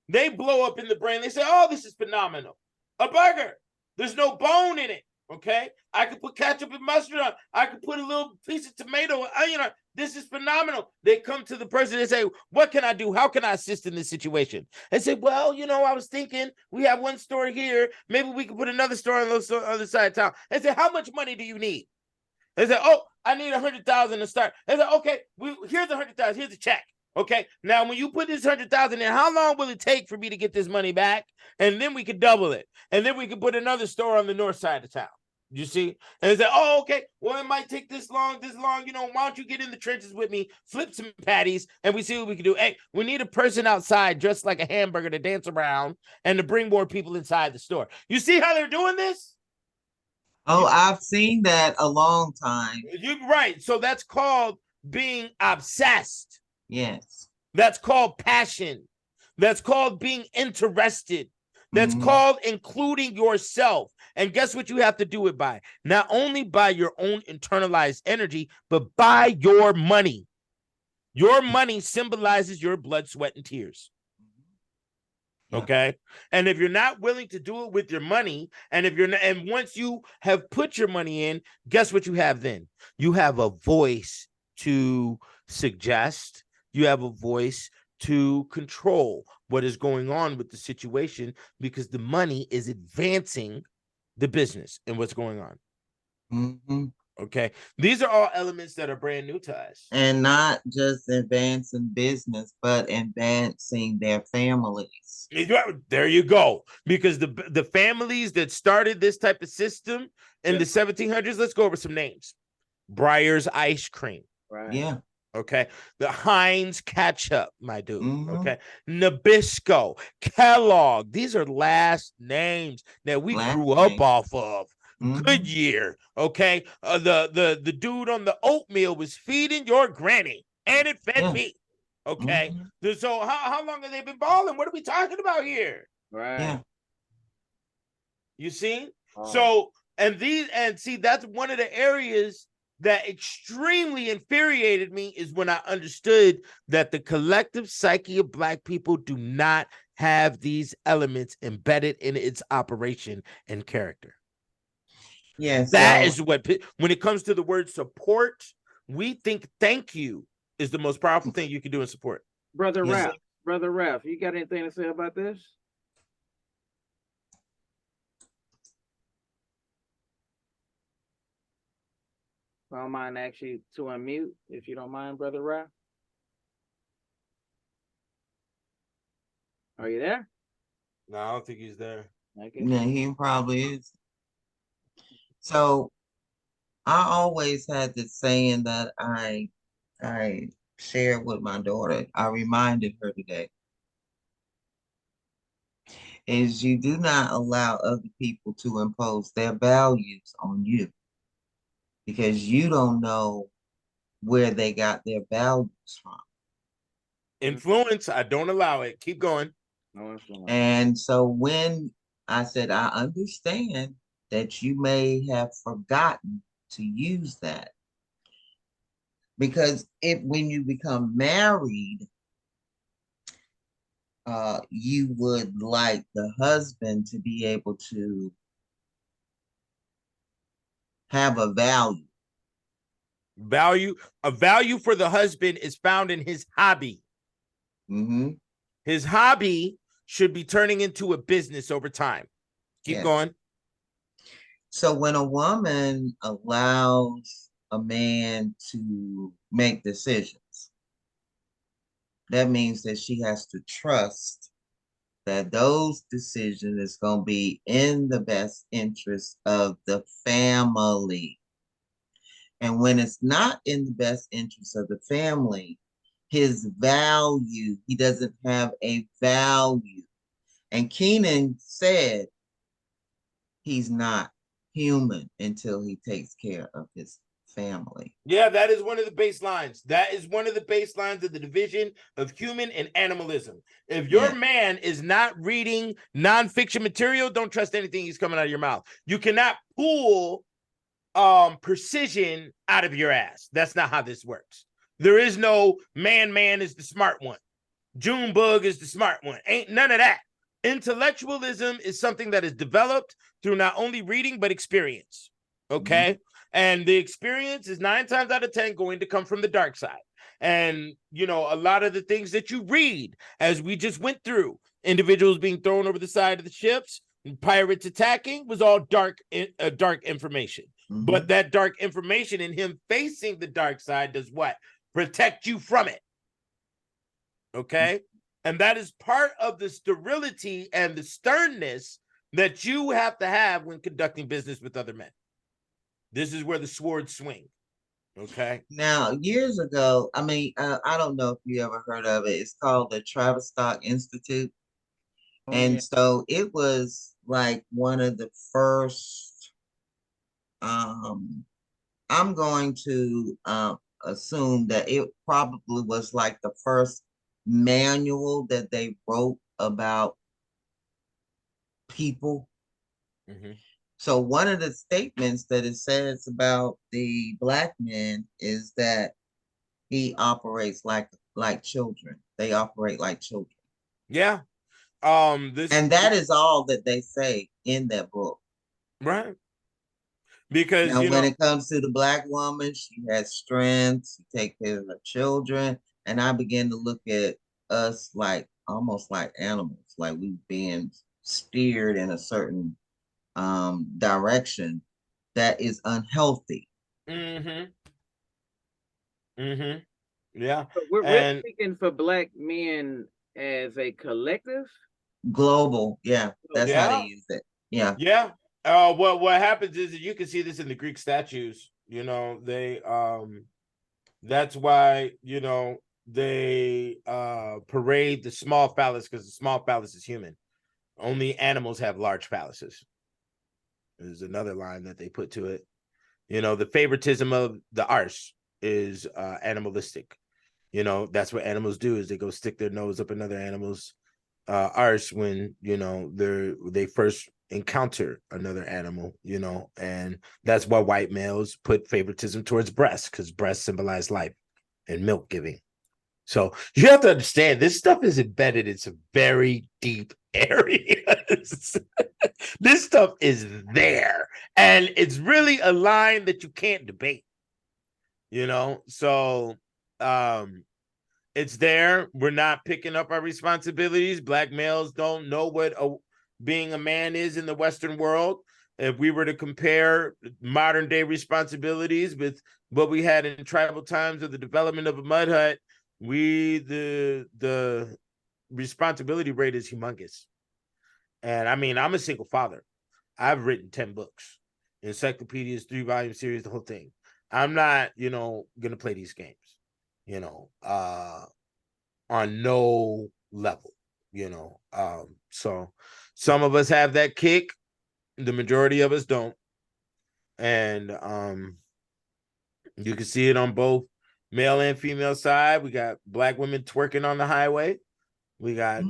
S2: They blow up in the brain. They say, oh, this is phenomenal. A burger. There's no bone in it. Okay? I could put ketchup and mustard on. I could put a little piece of tomato, onion on. This is phenomenal. They come to the person and say, what can I do? How can I assist in this situation? And say, well, you know, I was thinking we have one store here. Maybe we could put another store on the other side of town. And say, how much money do you need? They say, oh, I need 100,000 to start. They say, okay, here's 100,000. Here's a check. Okay, now when you put this 100,000 in, how long will it take for me to get this money back? And then we could double it. And then we could put another store on the north side of town. You see? And they say, oh, okay, well, it might take this long, you know, why don't you get in the trenches with me, flip some patties, and we see what we can do. Hey, we need a person outside dressed like a hamburger to dance around and to bring more people inside the store. You see how they're doing this?
S5: Oh, I've seen that a long time.
S2: You're right. So that's called being obsessed.
S5: Yes.
S2: That's called passion. That's called being interested. That's called including yourself. And guess what you have to do it by? Not only by your own internalized energy, but by your money. Your money symbolizes your blood, sweat, and tears. Okay. And if you're not willing to do it with your money, and if you're not, and once you have put your money in, guess what you have then? You have a voice to suggest. You have a voice to control what is going on with the situation, because the money is advancing the business and what's going on. Okay. These are all elements that are brand new to us.
S5: And not just advancing business, but advancing their families.
S2: There you go. Because the families that started this type of system in the 1700s, let's go over some names. Breyer's ice cream.
S3: Right.
S5: Yeah.
S2: Okay. The Heinz ketchup, my dude. Okay. Nabisco, Kellogg. These are last names that we grew up off of. Goodyear. Okay. The dude on the oatmeal was feeding your granny, and it fed me. Okay. So how long have they been balling? What are we talking about here?
S3: Right.
S5: Yeah.
S2: You see? So, and see, that's one of the areas that extremely infuriated me, is when I understood that the collective psyche of Black people do not have these elements embedded in its operation and character.
S5: Yes.
S2: That is what, when it comes to the word support, we think thank you is the most powerful thing you can do in support.
S3: Brother Ralph, you got anything to say about this? I don't mind actually to unmute, if you don't mind, Brother Ralph. Are you there?
S2: No, I don't think he's there.
S5: Yeah, he probably is. So I always had this saying that I shared with my daughter, I reminded her today, is you do not allow other people to impose their values on you because you don't know where they got their values from.
S2: Influence, I don't allow it. Keep going.
S3: No influence.
S5: And so when I said, I understand that you may have forgotten to use that. Because when you become married, you would like the husband to be able to have a value.
S2: A value for the husband is found in his hobby.
S5: Mm-hmm.
S2: His hobby should be turning into a business over time. Keep going.
S5: So when a woman allows a man to make decisions, that means that she has to trust that those decisions is going to be in the best interest of the family. And when it's not in the best interest of the family, his value, he doesn't have a value. And Keenan said he's not human until he takes care of his family.
S2: Yeah, that is one of the baselines. That is one of the baselines of the division of human and animalism. If your man is not reading nonfiction material, don't trust anything he's coming out of your mouth. You cannot pull precision out of your ass. That's not how this works. There is no man is the smart one. Junebug is the smart one. Ain't none of that. Intellectualism is something that is developed through not only reading, but experience. Okay? And the experience is 9 times out of 10 going to come from the dark side. And, you know, a lot of the things that you read, as we just went through, individuals being thrown over the side of the ships, pirates attacking, was all dark information. But that dark information and him facing the dark side does what? Protect you from it. Okay? And that is part of the sterility and the sternness that you have to have when conducting business with other men. This is where the swords swing. Okay.
S5: Now, years ago, I mean, I don't know if you ever heard of it. It's called the Tavistock Institute. So it was like one of the first, I'm going to assume that it probably was like the first manual that they wrote about people. So one of the statements that it says about the Black man is that he operates like children. They operate like children.
S2: Yeah.
S5: And that is all that they say in that book.
S2: Right. Because
S5: now, when it comes to the Black woman, she has strength, she takes care of her children. And I begin to look at us like almost like animals, like we've been steered in a certain direction that is unhealthy.
S2: Yeah.
S3: So we're speaking for Black men as a collective?
S5: Global, yeah. That's how they use it. Yeah.
S2: Yeah. What happens is that you can see this in the Greek statues. You know, they that's why, you know, they parade the small phallus, because the small phallus is human. Only animals have large phalluses. There's another line that they put to it. You know, the favoritism of the arse is animalistic. You know, that's what animals do, is they go stick their nose up another animal's arse when, you know, they first encounter another animal, you know, and that's why white males put favoritism towards breasts, because breasts symbolize life and milk giving. So you have to understand, this stuff is embedded in some very deep areas. This stuff is there, and it's really a line that you can't debate, you know. So it's there. We're not picking up our responsibilities. Black males don't know what being a man is in the Western world. If we were to compare modern day responsibilities with what we had in tribal times of the development of a mud hut, the responsibility rate is humongous. And I mean, I'm a single father. I've written 10 books, encyclopedias, 3-volume series, the whole thing. I'm not, you know, going to play these games. you know, on no level, so some of us have that kick, the majority of us don't. And you can see it on both male and female side. We got black women twerking on the highway. We got,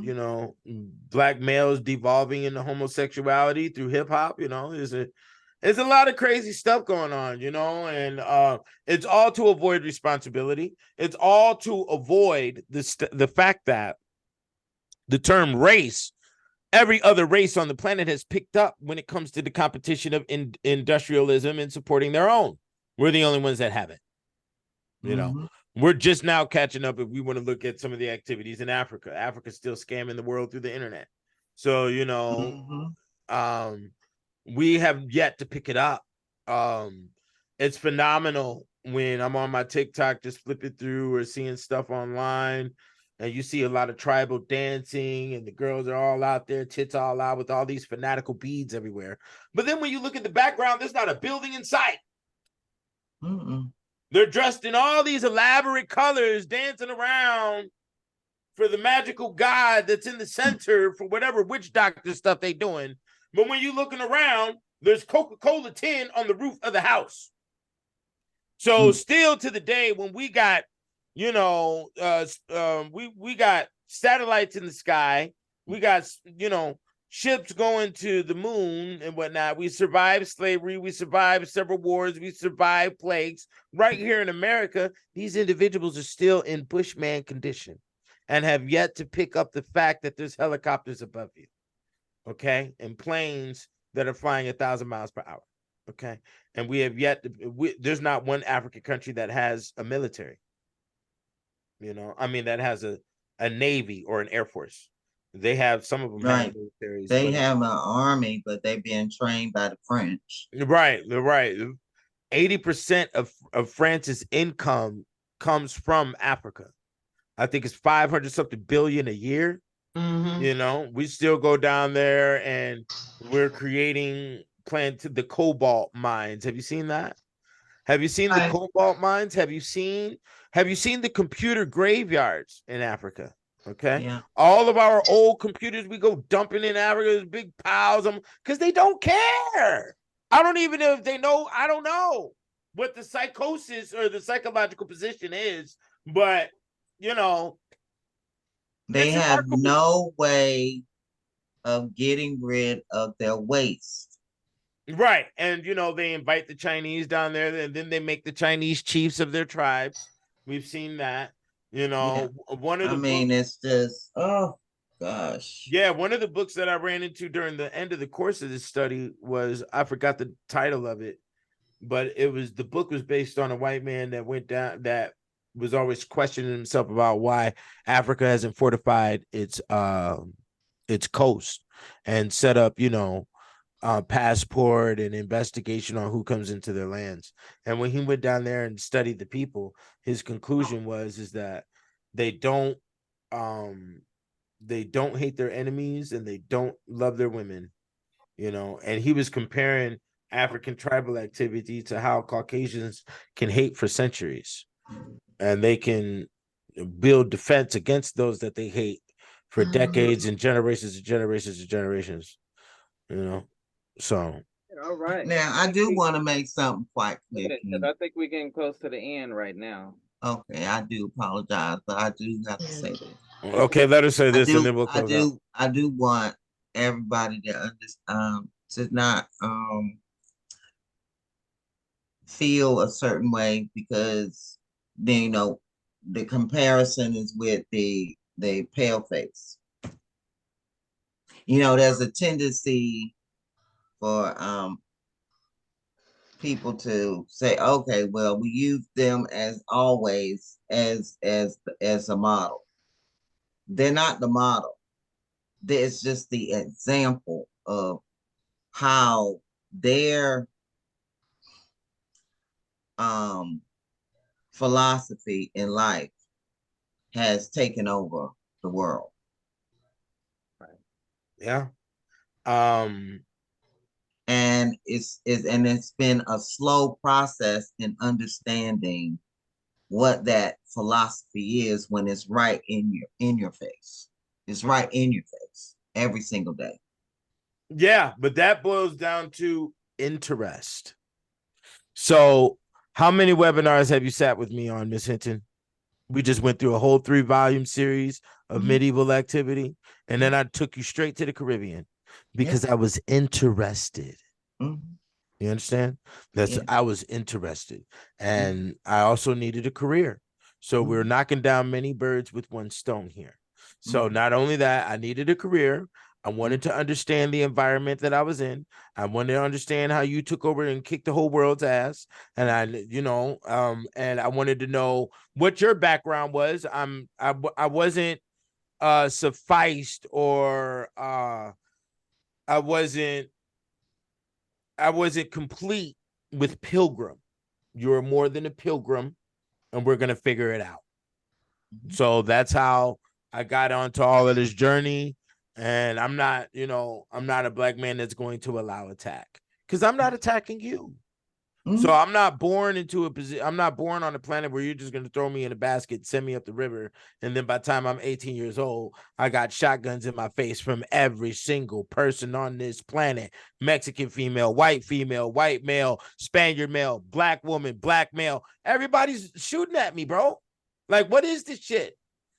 S2: black males devolving into homosexuality through hip hop. There's a lot of crazy stuff going on, and it's all to avoid responsibility. It's all to avoid the fact that the term race, every other race on the planet has picked up when it comes to the competition of industrialism and supporting their own. We're the only ones that haven't. We're just now catching up if we want to look at some of the activities in Africa. Africa's still scamming the world through the internet. So, we have yet to pick it up. It's phenomenal when I'm on my TikTok, just flipping through or seeing stuff online, and you see a lot of tribal dancing, and the girls are all out there, tits all out, with all these fanatical beads everywhere. But then when you look at the background, there's not a building in sight. They're dressed in all these elaborate colors, dancing around for the magical god that's in the center for whatever witch doctor stuff they're doing. But when you're looking around, there's Coca-Cola tin on the roof of the house. So still to the day when we got, we got satellites in the sky, we got, ships going to the moon and whatnot. We survived slavery. We survived several wars. We survived plagues. Right here in America, these individuals are still in Bushman condition and have yet to pick up the fact that there's helicopters above you, okay, and planes that are flying 1,000 miles per hour, okay? And we have yet to, there's not one African country that has a military, that has a navy or an air force. They have, some of them have militaries.
S5: They have an army, but they're being trained by the French.
S2: Right. 80% of France's income comes from Africa. I think it's 500 something billion a year. We still go down there and we're planning the cobalt mines. Have you seen that? Have you seen the cobalt mines? Have you seen the computer graveyards in Africa? Okay.
S5: Yeah.
S2: All of our old computers, we go dumping in Africa, there's big piles of them, because they don't care. I don't even know if they know. I don't know what the psychosis or the psychological position is, but
S5: they have no way of getting rid of their waste.
S2: Right. And they invite the Chinese down there, and then they make the Chinese chiefs of their tribes. We've seen that. One of the books,
S5: it's just, oh gosh.
S2: Yeah, one of the books that I ran into during the end of the course of this study was, I forgot the title of it, but the book was based on a white man that went down, that was always questioning himself about why Africa hasn't fortified its coast and set up, passport and investigation on who comes into their lands. And when he went down there and studied the people, his conclusion is that they don't hate their enemies and they don't love their women, and he was comparing African tribal activity to how Caucasians can hate for centuries, and they can build defense against those that they hate for decades and generations and generations and generations, So,
S3: all right.
S5: Now, I do want to make something quite clear.
S3: Because I think we're getting close to the end right now.
S5: Okay, I do apologize, but I do have to say this.
S2: Okay, let us say this, and then we'll close out.
S5: I do want everybody to understand, to not feel a certain way, because then the comparison is with the pale face. There's a tendency for people to say, okay, well, we use them as always as a model. They're not the model. It's just the example of how their philosophy in life has taken over the world.
S2: Right. Yeah.
S5: And it's been a slow process in understanding what that philosophy is when it's right in your face. It's right in your face every single day.
S2: Yeah, but that boils down to interest. So, how many webinars have you sat with me on, Miss Hinton? We just went through a whole 3-volume series of medieval activity, and then I took you straight to the Caribbean because I was interested. You understand? I was interested, and I also needed a career. So we're knocking down many birds with one stone here. So not only that, I needed a career. I wanted to understand the environment that I was in. I wanted to understand how you took over and kicked the whole world's ass. And and I wanted to know what your background was. I wasn't sufficed, or I wasn't complete with Pilgrim. You're more than a pilgrim, and we're gonna figure it out. So that's how I got onto all of this journey. And I'm not a black man that's going to allow attack, because I'm not attacking you. So I'm not born into a position. I'm not born on a planet where you're just going to throw me in a basket, send me up the river, and then by the time I'm 18 years old, I got shotguns in my face from every single person on this planet: Mexican female, white male, Spaniard male, black woman, black male. Everybody's shooting at me, bro. Like, what is this shit?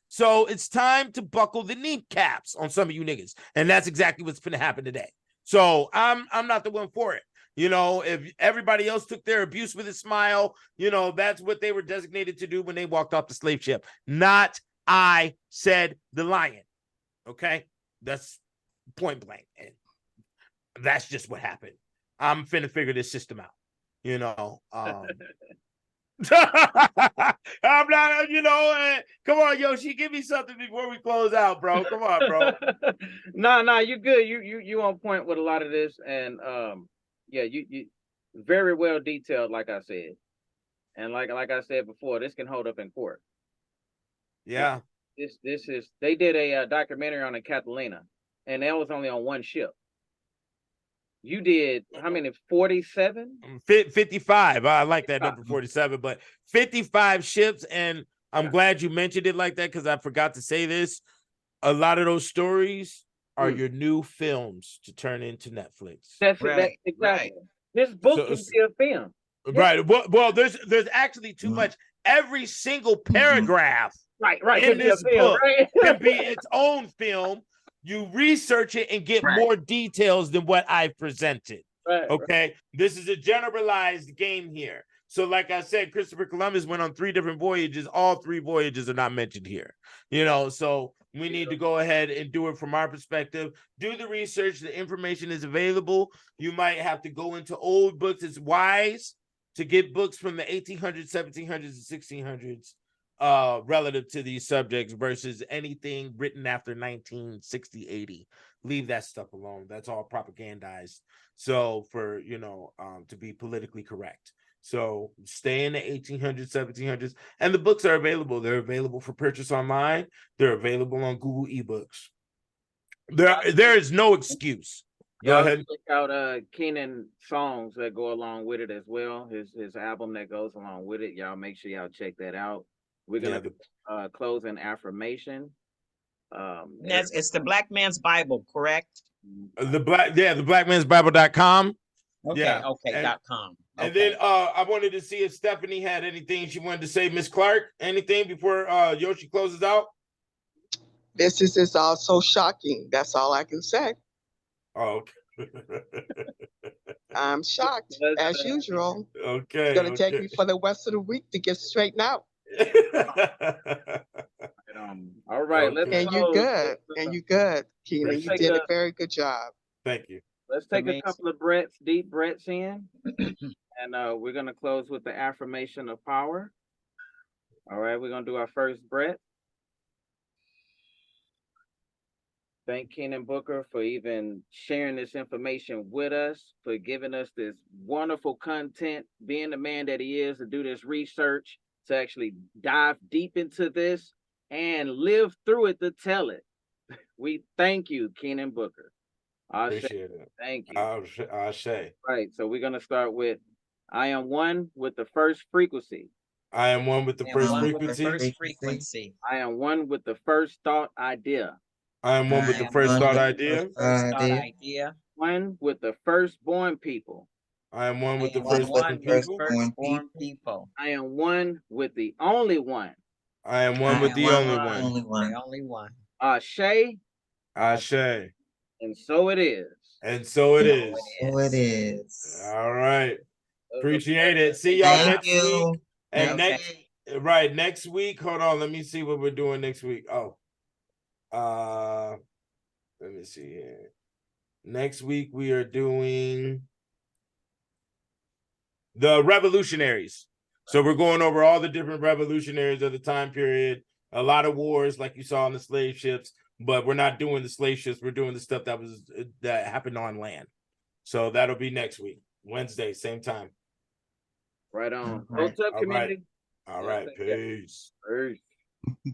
S2: So it's time to buckle the kneecaps on some of you niggas, and that's exactly what's going to happen today. So I'm not the one for it. If everybody else took their abuse with a smile, that's what they were designated to do when they walked off the slave ship. Not I, said the lion. Okay? That's point blank. And that's just what happened. I'm finna figure this system out. I'm not, come on, Yoshi, give me something before we close out, bro. Come on, bro.
S3: No, you good. You on point with a lot of this, and yeah, you very well detailed, like I said, and like I said before, this can hold up in court.
S2: Yeah,
S3: this is they did a documentary on the Catalina, and that was only on one ship. You did how many? 47?
S2: 55. I like that number 47, but 55 ships, and I'm glad you mentioned it like that, because I forgot to say this. A lot of those stories are your new films to turn into Netflix.
S3: That's exactly. Right. This book can be a film.
S2: Right. Well, there's actually too much. Every single paragraph in this book can be its own film. You research it and get more details than what I've presented. Okay. This is a generalized game here. So like I said, Christopher Columbus went on 3 different voyages. All 3 voyages are not mentioned here. So we need to go ahead and do it from our perspective. Do the research. The information is available. You might have to go into old books. It's wise to get books from the 1800s, 1700s, and 1600s relative to these subjects versus anything written after 1960, 80. Leave that stuff alone. That's all propagandized. So for, to be politically correct. So stay in the 1800s, 1700s, and the books are available. They're available for purchase online. They're available on Google eBooks. There is no excuse. Go ahead.
S3: Check out Keenan songs that go along with it as well. His album that goes along with it. Y'all make sure y'all check that out. We're gonna close an affirmation.
S4: It's the Black Man's Bible, correct?
S2: The blackmansbible.com.
S4: Okay, .com.
S2: And then I wanted to see if Stephanie had anything she wanted to say. Miss Clark, anything before Yoshi closes out?
S7: This is all so shocking. That's all I can say.
S2: Oh, okay.
S7: I'm shocked, as usual.
S2: Okay.
S7: It's going to take me for the rest of the week to get straightened out.
S3: All right.
S7: And you're good. And you're good, Keenan. You did a very good job.
S2: Thank you.
S3: Let's take a couple of deep breaths in. And we're going to close with the affirmation of power. All right. We're going to do our first breath. Thank Keenan Booker for even sharing this information with us, for giving us this wonderful content, being the man that he is to do this research, to actually dive deep into this and live through it to tell it. We thank you, Keenan Booker.
S2: Appreciate it.
S3: Thank you.
S2: I say.
S3: Right. So we're going to start with, I am one with the first frequency.
S2: I am one with the
S4: I am
S2: first
S4: one with the
S2: frequency.
S4: first frequency.
S3: I am one with the first thought idea.
S2: I am one with
S4: I
S2: the
S4: am
S2: first
S4: one
S2: thought
S4: with the
S2: idea.
S4: first thought idea.
S3: One with the firstborn people.
S2: I am one
S4: I
S2: with the
S4: am
S5: one with
S2: firstborn
S5: the
S4: one with the
S2: people.
S4: firstborn people.
S3: I am one with the only one.
S2: I am one with
S4: am
S2: the
S4: one
S2: only
S4: with
S2: one.
S5: Only
S4: The
S5: one.
S4: only one.
S3: Ashe,
S2: Ashe.
S3: and so it is.
S2: And so it
S5: And
S2: is.
S5: so it is.
S2: All right. Appreciate it. See y'all
S5: Thank
S2: next week.
S5: you.
S2: And
S4: Okay.
S2: next week. Hold on. Let me see what we're doing next week. Oh. Let me see here. Next week we are doing the revolutionaries. So we're going over all the different revolutionaries of the time period. A lot of wars, like you saw on the slave ships, but we're not doing the slave ships. We're doing the stuff that happened on land. So that'll be next week, Wednesday, same time.
S3: Right on.
S5: All right.
S3: What's up,
S2: All right.
S3: community?
S2: All
S3: Yeah,
S2: right.
S3: take care.
S2: Peace.
S3: Peace.